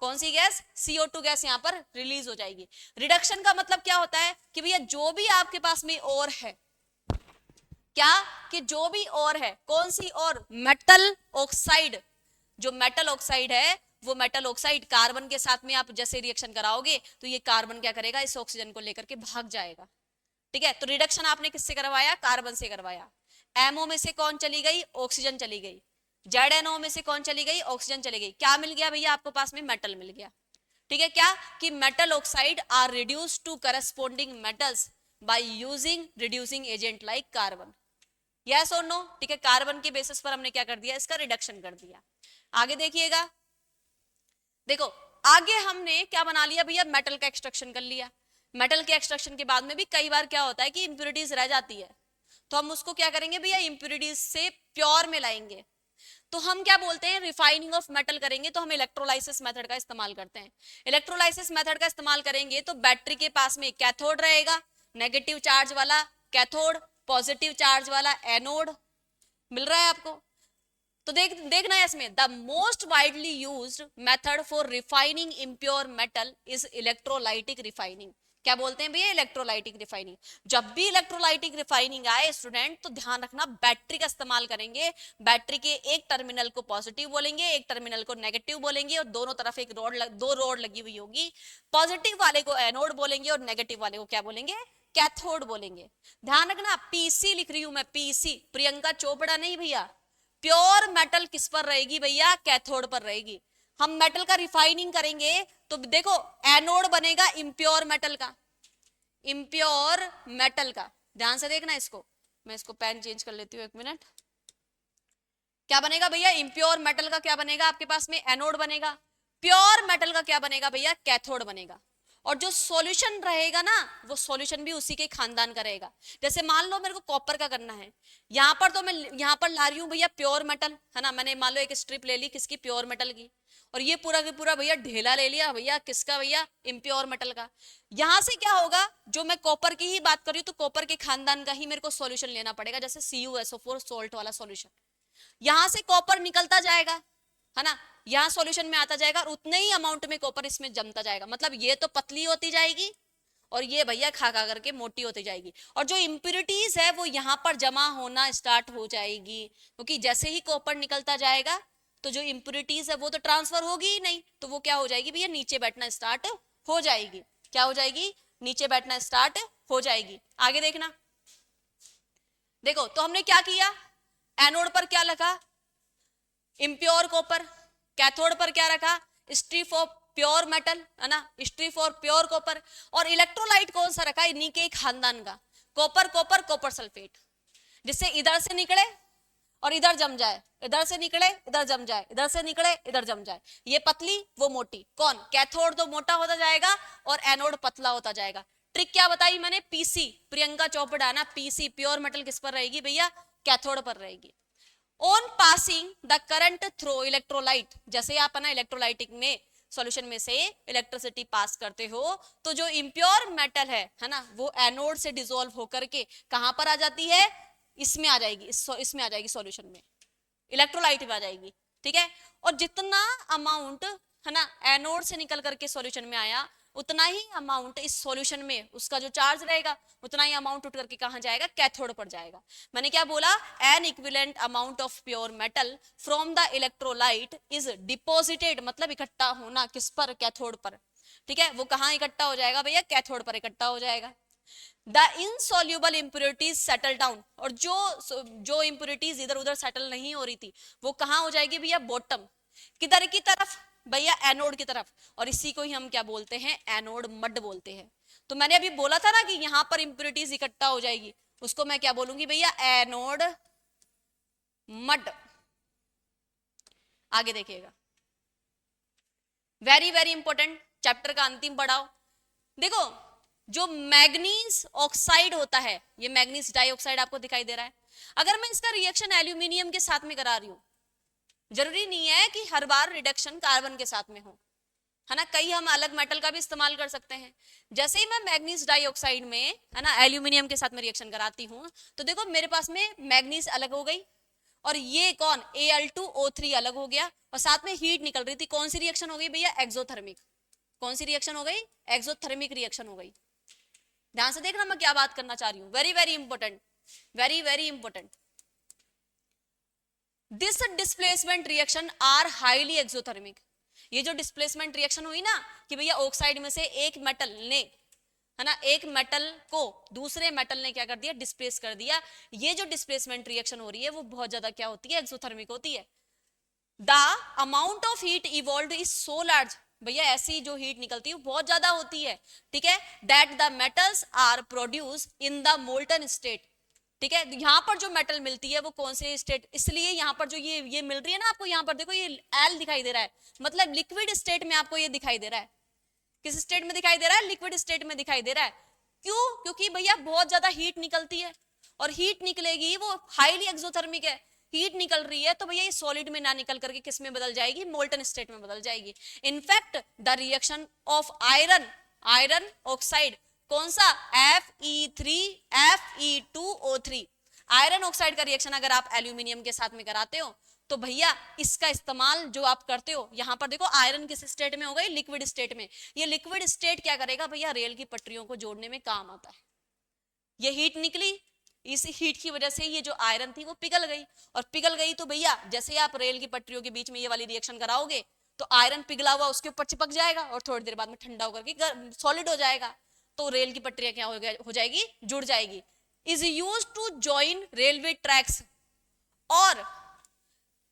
कौन सी गैस, CO2 गैस यहाँ पर रिलीज हो जाएगी। रिडक्शन का मतलब क्या होता है, कि भैया जो भी आपके पास में और है, क्या, कि जो भी और है, कौन सी और, मेटल ऑक्साइड, जो मेटल ऑक्साइड है वो मेटल ऑक्साइड कार्बन के साथ में आप जैसे रिएक्शन कराओगे तो ये कार्बन क्या करेगा, इस ऑक्सीजन को लेकर के भाग जाएगा। ठीक है, तो रिडक्शन आपने किससे करवाया, कार्बन से करवाया। एमओ में से कौन चली गई, ऑक्सीजन चली गई। जेडएनओ में से कौन चली गई, ऑक्सीजन चली गई। क्या मिल गया भैया आपको पास में, मेटल मिल गया। ठीक है, क्या कि metal oxide are reduced to corresponding metals by using reducing agent like carbon. Yes और नो। ठीक है, कार्बन के बेसिस पर हमने क्या कर दिया, इसका रिडक्शन कर दिया। आगे देखिएगा, देखो आगे हमने क्या बना लिया भैया, मेटल का एक्सट्रैक्शन कर लिया। मेटल के एक्सट्रैक्शन के बाद में भी कई बार क्या होता है कि इंप्योरिटीज रह जाती है, तो हम उसको क्या करेंगे भैया, इंप्योरिटीज से प्योर में लाएंगे। तो हम क्या बोलते हैं, रिफाइनिंग ऑफ मेटल करेंगे, तो हम इलेक्ट्रोलाइसिस मेथड का इस्तेमाल करते हैं। इलेक्ट्रोलाइसिस मेथड का इस्तेमाल करेंगे तो बैटरी के पास में कैथोड रहेगा, नेगेटिव चार्ज वाला कैथोड, पॉजिटिव चार्ज वाला एनोड। मिल रहा है आपको? तो देखना है इसमें, the most widely used method for refining impure metal is electrolytic refining. क्या बोलते हैं भैया, इलेक्ट्रोलाइटिक रिफाइनिंग। जब भी इलेक्ट्रोलाइटिक रिफाइनिंग आए स्टूडेंट, तो ध्यान रखना बैटरी का इस्तेमाल करेंगे। बैटरी के एक टर्मिनल को पॉजिटिव बोलेंगे, एक टर्मिनल को नेगेटिव बोलेंगे, और दोनों तरफ एक दो रोड लगी हुई होगी। पॉजिटिव वाले को एनोड बोलेंगे और नेगेटिव वाले को क्या बोलेंगे, कैथोड बोलेंगे। ध्यान रखना, पीसी लिख रही हूं मैं, पीसी, प्रियंका चोपड़ा नहीं भैया। प्योर मेटल किस पर रहेगी भैया, कैथोड पर रहेगी। हम मेटल का रिफाइनिंग करेंगे तो देखो एनोड बनेगा इम्प्योर मेटल का, इम्प्योर मेटल का। ध्यान से देखना इसको, मैं इसको पेन चेंज कर लेती हूँ, एक मिनट। क्या बनेगा भैया, इम्प्योर मेटल का क्या बनेगा आपके पास में, एनोड बनेगा। प्योर मेटल का क्या बनेगा भैया, कैथोड बनेगा। और जो सॉल्यूशन रहेगा ना, वो सॉल्यूशन भी उसी के खानदान का रहेगा। जैसे मान लो मेरे को कॉपर का करना है, यहाँ पर तो मैं यहाँ पर ला रही हूँ भैया प्योर मेटल, है ना। मैंने मान लो एक स्ट्रिप ले ली किसकी, प्योर मेटल की, और ये पूरा का पूरा भैया ढेला ले लिया भैया किसका, भैया इम्प्योर मेटल का। यहां से क्या होगा, जो मैं कॉपर की ही बात कर रही हूँ, तो कॉपर के खानदान का ही मेरे को सॉल्यूशन लेना पड़ेगा, जैसे CuSO4 सोल्ट वाला सॉल्यूशन। यहां से कॉपर निकलता जाएगा, है ना, यहाँ सॉल्यूशन में आता जाएगा, और उतने ही अमाउंट में कॉपर इसमें जमता जाएगा। मतलब ये तो पतली होती जाएगी और ये भैया खा खा करके मोटी होती जाएगी, और जो इम्प्योरिटीज है वो यहाँ पर जमा होना स्टार्ट हो जाएगी। क्योंकि जैसे ही कॉपर निकलता जाएगा तो जो इम्प्योरिटीज है वो तो ट्रांसफर होगी ही नहीं, तो वो क्या हो जाएगी भैया, नीचे बैठना स्टार्ट हो जाएगी। क्या हो जाएगी, नीचे बैठना स्टार्ट हो जाएगी। आगे देखना, देखो तो हमने क्या किया, एनोड पर क्या लगा, इम्प्योर कॉपर। कैथोड पर क्या रखा, स्ट्रिप ऑफ प्योर मेटल, है ना, स्ट्रिप और प्योर कॉपर। और इलेक्ट्रोलाइट कौन सा रखा, इन्हीं के खानदान का, कॉपर कॉपर कॉपर सल्फेट, जिससे इधर से निकले और इधर जम जाए, इधर से निकले इधर जम जाए, इधर से निकले इधर जम जाए। ये पतली वो मोटी, कौन, कैथोड तो मोटा होता जाएगा और एनोड पतला होता जाएगा। ट्रिक क्या बताई मैंने, पीसी, प्रियंका चोपड़ा ना, पीसी प्योर मेटल किस पर रहेगी भैया, कैथोड पर रहेगी। On passing the current through electrolyte, जैसे आप ना इलेक्ट्रोलाइटिक में सॉल्यूशन में से इलेक्ट्रिसिटी पास करते हो, तो जो इम्प्योर मेटल है ना, वो एनोड से डिसॉल्व होकर के कहां पर आ जाती है, इसमें आ जाएगी, इसमें आ जाएगी सॉल्यूशन में, इलेक्ट्रोलाइट में आ जाएगी। ठीक है, और जितना अमाउंट है ना एनोड से निकल करके सॉल्यूशन में आया, उतना ही अमाउंट इस सॉल्यूशन में उसका जो चार्ज रहेगा, उतना ही अमाउंट उठ करके कहां जाएगा, कैथोड पर जाएगा। मैंने क्या बोला, N equivalent amount of pure metal from the electrolyte is deposited, मतलब इकट्ठा होना किस पर, कैथोड पर। ठीक है, वो कहां इकट्ठा हो जाएगा भैया, कैथोड पर इकट्ठा हो जाएगा। The insoluble impurities settle down, और जो इंप्योरिटीज इधर उधर सेटल नहीं हो रही थी, वो कहां हो जाएगी भैया, बॉटम, किधर की तरफ भैया, एनोड की तरफ। और इसी को ही हम क्या बोलते हैं, एनोड मड बोलते हैं। तो मैंने अभी बोला था ना कि यहां पर इंप्योरिटीज इकट्ठा हो जाएगी, उसको मैं क्या बोलूंगी भैया, एनोड मड। आगे देखिएगा, वेरी वेरी इंपॉर्टेंट, चैप्टर का अंतिम पढ़ाओ। देखो जो मैग्नीज ऑक्साइड होता है, ये मैग्नीज डाइऑक्साइड आपको दिखाई दे रहा है, अगर मैं इसका रिएक्शन एल्यूमिनियम के साथ में करा रही हूं, जरूरी नहीं है कि हर बार रिडक्शन कार्बन के साथ में हो, है ना, कई हम अलग मेटल का भी इस्तेमाल कर सकते हैं। जैसे ही मैं मैग्नीज डाइऑक्साइड में, है ना, एल्यूमिनियम के साथ में रिएक्शन कराती हूं, तो देखो मेरे पास में मैग्नीज अलग हो गई, और ये कौन, Al2O3 अलग हो गया, और साथ में हीट निकल रही थी। कौन सी रिएक्शन हो गई भैया, एक्सोथर्मिक। कौन सी रिएक्शन हो गई, एक्सोथर्मिक रिएक्शन हो गई। ध्यान से देखना मैं क्या बात करना चाह रही हूं, very very important, very very important. This displacement reaction are highly exothermic, ये जो डिस्प्लेसमेंट रिएक्शन हुई ना कि भैया ऑक्साइड में से एक मेटल ने, है ना, एक मेटल को दूसरे मेटल ने क्या कर दिया, डिस्प्लेस कर दिया, ये जो डिस्प्लेसमेंट रिएक्शन हो रही है वो बहुत ज्यादा क्या होती है, एक्सोथर्मिक होती है। The amount of heat evolve is so large, भैया ऐसी जो हीट निकलती है वो बहुत ज्यादा होती है, ठीक है, that the metals are produce in the molten state, ठीक है। यहाँ पर जो मेटल मिलती है वो कौन से स्टेट, इसलिए यहाँ पर जो ये मिल रही है ना आपको, यहाँ पर देखो ये एल दिखाई दे रहा है, मतलब लिक्विड स्टेट में आपको ये दिखाई दे रहा है। किस स्टेट में दिखाई दे रहा है, लिक्विड स्टेट में दिखाई दे रहा है। क्यों, क्योंकि भैया बहुत ज्यादा हीट निकलती है, और हीट निकलेगी वो हाईली एक्सोथर्मिक है, हीट निकल रही है तो भैया ये सॉलिड में ना निकल करके किस में बदल जाएगी, मोल्टन स्टेट में बदल जाएगी। In fact the reaction of iron oxide, कौन सा, Fe3Fe2O3, आयरन ऑक्साइड का रिएक्शन अगर आप एल्यूमिनियम के साथ में कराते हो तो भैया इसका इस्तेमाल जो आप करते हो, यहां पर देखो आयरन किस स्टेट में हो गई, लिक्विड स्टेट में। ये लिक्विड स्टेट क्या करेगा भैया, रेल की पटरियों को जोड़ने में काम आता है। ये हीट निकली, इस हीट की वजह से ये जो आयरन थी वो पिघल गई, और पिघल गई तो भैया जैसे आप रेल की पटरियों के बीच में ये वाली रिएक्शन कराओगे तो आयरन पिघला हुआ उसके ऊपर चिपक जाएगा और थोड़ी देर बाद में ठंडा होकर के सॉलिड हो जाएगा, तो रेल की पटरियां क्या हो जाएगी, जुड़ जाएगी। Is use to join railway tracks और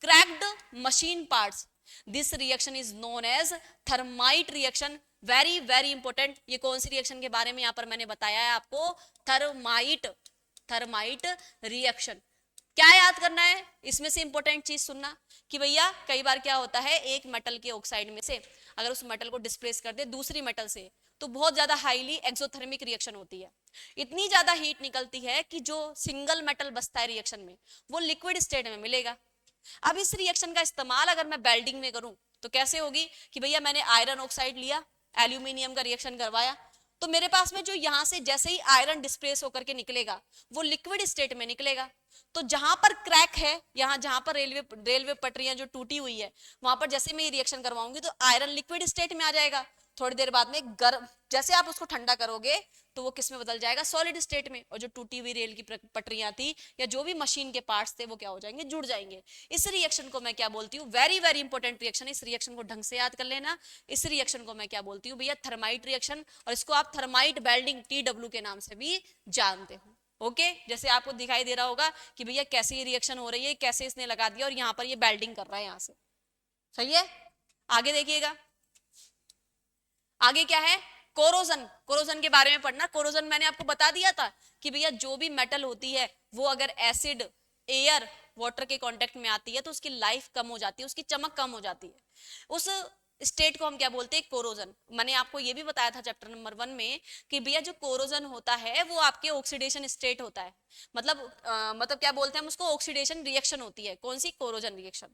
cracked machine parts, this reaction is known as thermite reaction. Very very important, ये कौन सी रिएक्शन के बारे में यहाँ पर मैंने बताया है आपको, थर्माइट रिएक्शन। क्या याद करना है इसमें से, इंपॉर्टेंट चीज सुनना कि भैया कई बार क्या होता है, एक मेटल के ऑक्साइड में से अगर उस मेटल को डिस्प्लेस कर दे दूसरी मेटल से तो बहुत ज्यादा हाईली एक्सोथर्मिक रिएक्शन होती है, इतनी ज्यादा हीट निकलती है कि जो सिंगल मेटल बचता है रिएक्शन में वो लिक्विड स्टेट में मिलेगा। अब इस रिएक्शन का इस्तेमाल अगर मैं वेल्डिंग में करूं तो कैसे होगी कि भैया मैंने आयरन ऑक्साइड लिया, एल्यूमिनियम का रिएक्शन करवाया, तो मेरे पास में जो यहां से जैसे ही आयरन डिस्प्लेस होकर के निकलेगा वो लिक्विड स्टेट में निकलेगा, तो जहां पर क्रैक है, यहाँ जहां पर रेलवे पटरियां जो टूटी हुई है वहां पर जैसे मैं ये रिएक्शन करवाऊंगी तो आयरन लिक्विड स्टेट में आ जाएगा, थोड़ी देर बाद में गर्म, जैसे आप उसको ठंडा करोगे तो वो किस में बदल जाएगा, सॉलिड स्टेट में, और जो टूटी हुई रेल की पटरियां थी या जो भी मशीन के पार्ट्स थे वो क्या हो जाएंगे, जुड़ जाएंगे। इस रिएक्शन को मैं क्या बोलती हूँ, वेरी वेरी इंपॉर्टेंट रिएक्शन, इस रिएक्शन को ढंग से याद कर लेना। इस रिएक्शन को मैं क्या बोलती हूँ भैया, थर्माइट रिएक्शन, और इसको आप थर्माइट वेल्डिंग TW के नाम से भी जानते हो। ओके, जैसे आपको दिखाई दे रहा होगा कि भैया कैसे ये रिएक्शन हो रही है, कैसे इसने लगा दिया और यहाँ पर ये वेल्डिंग कर रहा है यहाँ से, सही है। आगे देखिएगा, आगे क्या है, कोरोजन। कोरोजन के बारे में पढ़ना। कोरोजन मैंने आपको बता दिया था कि भैया जो भी मेटल होती है वो अगर एसिड, एयर, वाटर के कांटेक्ट में आती है तो उसकी लाइफ कम हो जाती है, उसकी चमक कम हो जाती है, उस स्टेट को हम क्या बोलते हैं, कोरोजन। मैंने आपको ये भी बताया था चैप्टर नंबर 1 में कि भैया जो कोरोजन होता है वो आपके ऑक्सीडेशन स्टेट होता है, मतलब क्या बोलते हैं हम उसको, ऑक्सीडेशन रिएक्शन होती है, कौन सी, कोरोजन रिएक्शन।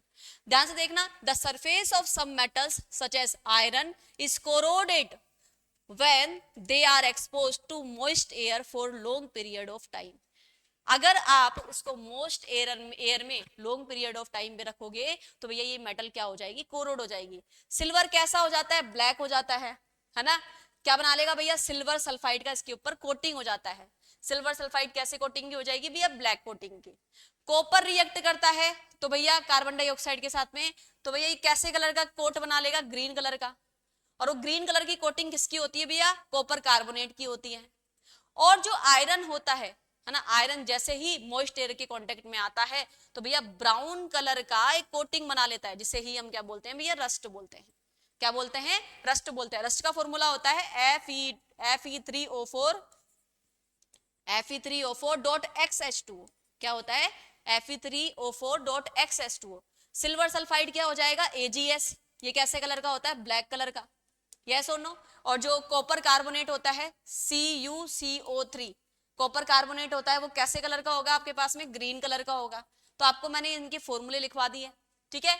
ध्यान से देखना, the surface of some metals such as iron is corroded when they are exposed to moist air for long period of time। अगर आप इसको मोस्ट एयर में लॉन्ग पीरियड ऑफ टाइम पे रखोगे तो भैया ये मेटल क्या हो जाएगी, कोरोड हो जाएगी। सिल्वर कैसा हो जाता है, ब्लैक हो जाता है ना, क्या बना लेगा भैया, सिल्वर सल्फाइड का इसके ऊपर कोटिंग हो जाता है। सिल्वर सल्फाइड कैसे कोटिंग की हो जाएगी भैया, ब्लैक कोटिंग की। कॉपर रिएक्ट करता है तो भैया कार्बन डाइऑक्साइड के साथ में, तो भैया ये कैसे कलर का कोट बना लेगा, ग्रीन कलर का, और वो ग्रीन कलर की कोटिंग किसकी होती है भैया, कॉपर कार्बोनेट की होती है। और जो आयरन होता है ना, आयरन जैसे ही मॉइस्ट एयर के कांटेक्ट में आता है तो भैया ब्राउन कलर का एक कोटिंग बना लेता है, जिसे ही हम क्या बोलते हैं भैया, रस्ट बोलते हैं। क्या बोलते हैं, रस्ट बोलते हैं। रस्ट का फॉर्मूला होता है Fe3O4.XH2। क्या होता है, Fe3O4.XH2। सिल्वर सल्फाइड क्या हो जाएगा, AgS। ये कैसे कलर का होता है, ब्लैक कलर का, यस और नो। और जो कॉपर कार्बोनेट होता है CuCO3, कॉपर कार्बोनेट होता है वो कैसे कलर का होगा आपके पास में, ग्रीन कलर का होगा। तो आपको मैंने इनके फॉर्मूले लिखवा दिए, ठीक है।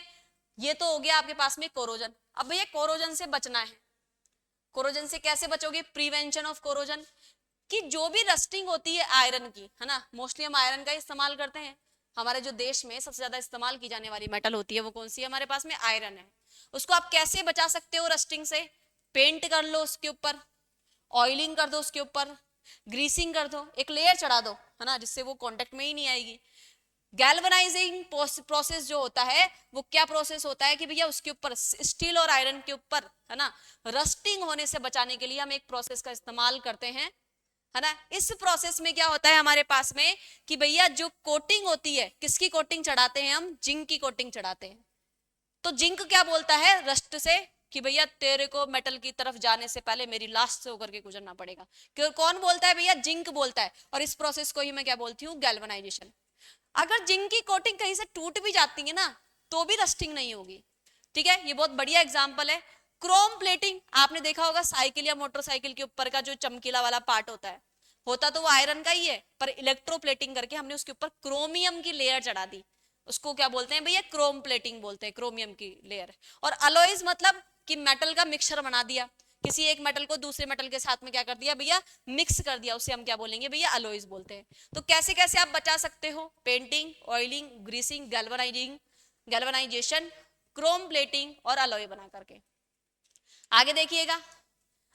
ये तो हो गया आपके पास में कोरोजन। अब भैया कोरोजन से बचना है, कोरोजन से कैसे बचोगे, प्रिवेंशन ऑफ कोरोजन, कि जो भी रस्टिंग होती है आयरन की, है ना, मोस्टली हम आयरन का इस्तेमाल करते हैं। हमारे जो देश में सबसे ज्यादा इस्तेमाल की जाने वाली मेटल होती है वो कौन सी है, हमारे पास में आयरन है। उसको आप कैसे बचा सकते हो रस्टिंग से, पेंट कर लो उसके ऊपर, ऑयलिंग कर दो उसके ऊपर, ग्रीसिंग कर दो, एक लेयर चढ़ा दो, है ना, जिससे वो कांटेक्ट में ही नहीं आएगी। गैल्वनाइजिंग प्रोसेस जो होता है वो क्या प्रोसेस होता है कि भैया उसके ऊपर स्टील और आयरन के ऊपर है ना रस्टिंग होने से बचाने के लिए हम एक प्रोसेस का इस्तेमाल करते हैं, है ना। इस प्रोसेस में क्या होता है हमारे पास में कि भैया जो कोटिंग होती है, किसकी कोटिंग चढ़ाते हैं हम, जिंक की कोटिंग चढ़ाते हैं। तो जिंक क्या बोलता है रस्ट से कि भैया तेरे को मेटल की तरफ जाने से पहले मेरी लास्ट से होकर के गुजरना पड़ेगा। क्यों, कौन बोलता है भैया, जिंक बोलता है। और इस प्रोसेस को ही मैं क्या बोलती हूँ, गैल्वनाइजेशन। अगर जिंक की कोटिंग कहीं से टूट भी जाती है ना तो भी रस्टिंग नहीं होगी, ठीक है। ये बहुत बढ़िया एग्जांपल है। क्रोम प्लेटिंग आपने देखा होगा, साइकिल या मोटरसाइकिल के ऊपर का जो चमकीला वाला पार्ट होता तो वो आयरन का ही है, पर इलेक्ट्रोप्लेटिंग करके हमने उसके ऊपर क्रोमियम की लेयर चढ़ा दी। उसको क्या बोलते हैं भैया, क्रोम प्लेटिंग बोलते हैं, क्रोमियम की लेयर। और अलॉयज मतलब कि मेटल का मिक्सचर बना दिया, किसी एक मेटल को दूसरे मेटल के साथ में क्या कर दिया भैया, मिक्स कर दिया, उसे हम क्या बोलेंगे भैया, अलॉयज बोलते हैं। तो कैसे कैसे आप बचा सकते हो, painting, oiling, greasing, galvanisation, chrome plating और अलॉय बना करके। आगे देखिएगा,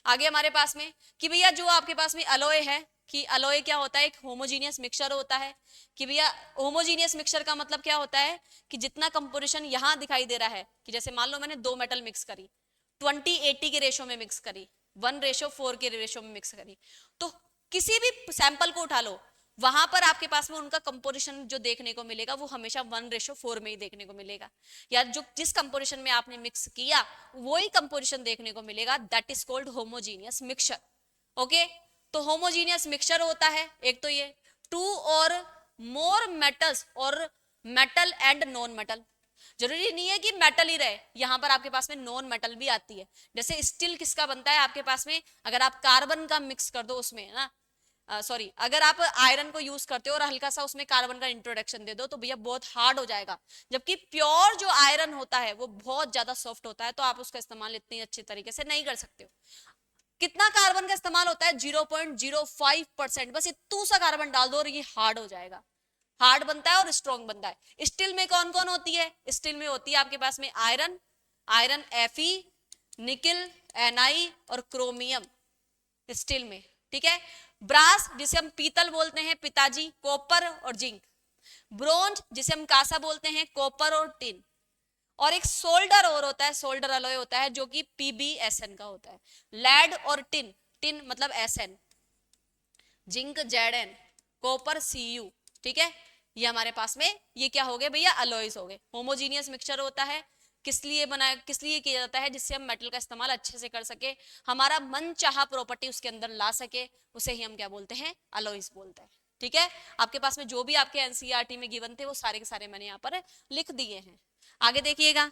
आगे हमारे पास में कि भैया जो आपके पास में अलॉय है, कि अलॉय क्या होता है, एक होमोजीनियस मिक्सचर होता है। कि भैया होमोजीनियस मिक्सचर का मतलब क्या होता है कि जितना कंपोजिशन यहां दिखाई दे रहा है, कि जैसे मान लो मैंने दो मेटल मिक्स करी, 20:80 के रेशो में मिक्स करी, 1:4 के रेशो में मिक्स करी, तो किसी भी सैंपल को उठा लो, वहां पर आपके पास में उनका कंपोजिशन जो देखने को मिलेगा वो हमेशा 1:4 में ही देखने को मिलेगा। या जो जिस कंपोजिशन में आपने मिक्स किया वही कंपोजिशन देखने को मिलेगा, that is called homogeneous mixture. Okay, तो होमोजीनियस मिक्सचर होता है एक तो ये, टू और मोर मेटल्स और मेटल एंड नॉन मेटल। जरूरी नहीं है कि मेटल ही रहे, यहां पर आपके पास में नॉन मेटल भी आती है। जैसे स्टील किसका बनता है आपके पास में, अगर आप कार्बन का मिक्स कर दो उसमें ना, सॉरी अगर आप आयरन को यूज करते हो और हल्का सा उसमें कार्बन का इंट्रोडक्शन दे दो तो भैया बहुत हार्ड हो जाएगा। जबकि प्योर जो आयरन होता है वो बहुत ज्यादा सॉफ्ट होता है, तो आप उसका इस्तेमाल इतनी अच्छी तरीके से नहीं कर सकते हो। कितना कार्बन का इस्तेमाल होता है, 0.05%, बस इतू सा कार्बन डाल दो और ये हार्ड हो जाएगा, हार्ड बनता है और स्ट्रॉन्ग बनता है। स्टील में कौन कौन होती है, स्टील में होती है आपके पास में iron, iron Fe, nickel, Ni और क्रोमियम स्टील में, ठीक है। ब्रास जिसे हम पीतल बोलते हैं पिताजी, कॉपर और जिंक। ब्रोंज जिसे हम कांसा बोलते हैं, कॉपर और टिन। और एक सोल्डर और होता है, सोल्डर अलॉय होता है जो कि PbSn का होता है। लेड और टिन, टिन मतलब Sn, zinc Zn, copper Cu, ठीक है। ये हमारे पास में ये क्या हो गए भैया, अलॉयज हो गए। होमोजीनियस मिक्सचर होता है, किस लिए बनाया, किस लिए किया जाता है, जिससे हम मेटल का इस्तेमाल अच्छे से कर सके, हमारा मन चाहा प्रॉपर्टी उसके अंदर ला सके, उसे ही हम क्या बोलते हैं, अलॉयज बोलते हैं, ठीक है। आपके पास में जो भी आपके एनसीईआरटी में गिवन थे वो सारे के सारे मैंने यहाँ पर लिख दिए हैं। आगे देखिएगा,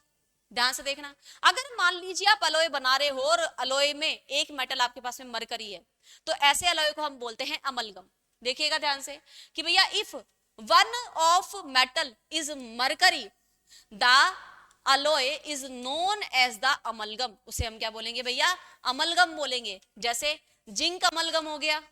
ध्यान से देखना। अगर मान लीजिए आप अलॉय बना रहे हो और अलॉय में एक मेटल आपके पास में मरकरी है, तो ऐसे अलॉय को हम बोलते हैं अमलगम। देखिएगा ध्यान से कि भैया if one of metal is mercury, the alloy is known as the amalgam, उसे हम क्या बोलेंगे भैया, अमलगम बोलेंगे। जैसे जिंक अमलगम हो गया,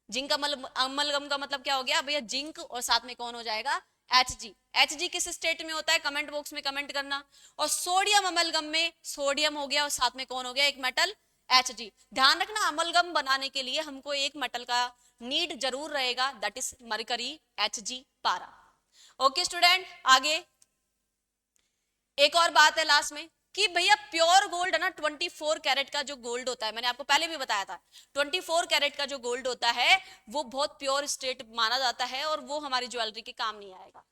जिंक अमलगम का मतलब क्या हो गया भैया, जिंक और साथ में कौन हो जाएगा, Hg। Hg किस स्टेट में होता है, कमेंट बॉक्स में कमेंट करना। और सोडियम अमलगम में सोडियम हो गया और साथ में कौन हो गया, एक मेटल Hg। ध्यान रखना अमलगम बनाने के लिए हमको एक मेटल का नीड जरूर रहेगा, दैट इज मरकरी, Hg पारा। ओके स्टूडेंट, आगे एक और बात है लास्ट में कि भैया प्योर गोल्ड है ना, 24 कैरेट का जो गोल्ड होता है, मैंने आपको पहले भी बताया था, 24 कैरेट का जो गोल्ड होता है वो बहुत प्योर स्टेट माना जाता है और वो हमारी ज्वेलरी के काम नहीं आएगा।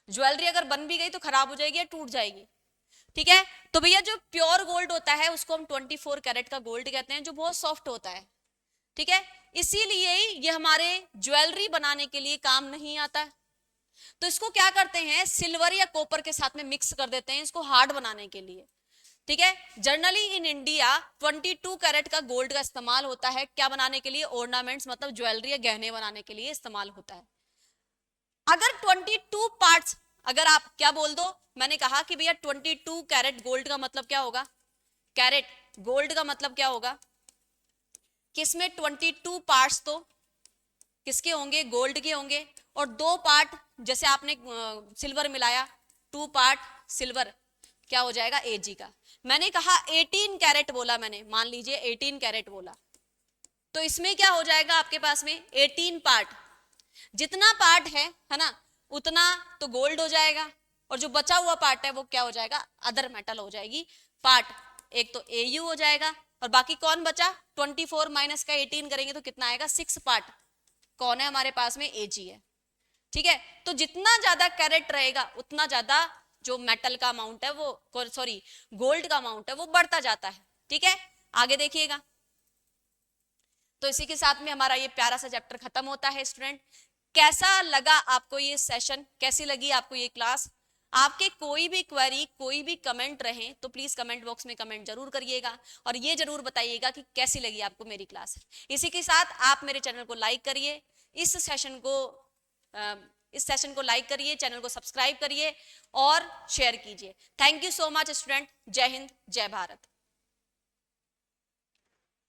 ज्वेलरी अगर बन भी गई तो खराब हो जाएगी या टूट जाएगी, ठीक है। तो भैया जो प्योर गोल्ड होता है उसको हम 24 कैरेट का गोल्ड कहते हैं, जो बहुत सॉफ्ट होता है, ठीक है। इसीलिए ये हमारे ज्वेलरी बनाने के लिए काम नहीं आता है, तो इसको क्या करते हैं, सिल्वर या कॉपर के साथ में मिक्स कर देते हैं इसको हार्ड बनाने के लिए, ठीक है। जनरली इन इंडिया 22 कैरेट का गोल्ड का इस्तेमाल होता है, क्या बनाने के लिए, ऑर्नामेंट्स मतलब ज्वेलरी या गहने बनाने के लिए इस्तेमाल होता है। अगर 22 पार्ट्स, अगर आप क्या बोल दो, मैंने कहा कि भैया 22 कैरेट गोल्ड का मतलब क्या होगा, कैरेट गोल्ड का मतलब क्या होगा, किसमें 22 पार्ट्स तो किसके होंगे, गोल्ड के होंगे, और 2 पार्ट जैसे आपने सिल्वर मिलाया, 2 पार्ट सिल्वर, क्या हो जाएगा, Ag का। मैंने कहा 18 कैरेट बोला, मैंने मान लीजिए 18 कैरेट बोला, तो इसमें क्या हो जाएगा आपके पास में 18 पार्ट, जितना पार्ट है ना, उतना तो गोल्ड हो जाएगा, और जो बचा हुआ पार्ट है वो क्या हो जाएगा, अदर मेटल हो जाएगी पार्ट। एक तो AU हो जाएगा, और बाकी कौन बचा, 24 माइनस का 18 करेंगे तो कितना आएगा, 6 पार्ट कौन है हमारे पास में, AG है। ठीक है, तो जितना ज्यादा कैरेट रहेगा उतना ज्यादा जो मेटल का अमाउंट है वो, सॉरी गोल्ड का अमाउंट है वो बढ़ता जाता है। ठीक है, आगे देखिएगा। तो इसी के साथ में हमारा ये प्यारा सा चैप्टर खत्म होता है स्टूडेंट। कैसा लगा आपको ये सेशन, कैसी लगी आपको ये क्लास? आपके कोई भी क्वेरी, कोई भी कमेंट रहे तो प्लीज कमेंट बॉक्स में कमेंट जरूर करिएगा, और ये जरूर बताइएगा कि कैसी लगी आपको मेरी क्लास। इसी के साथ आप मेरे चैनल को लाइक करिए, इस सेशन को लाइक करिए, चैनल को सब्सक्राइब करिए और शेयर कीजिए। Thank you so much student. जय हिंद, जय भारत।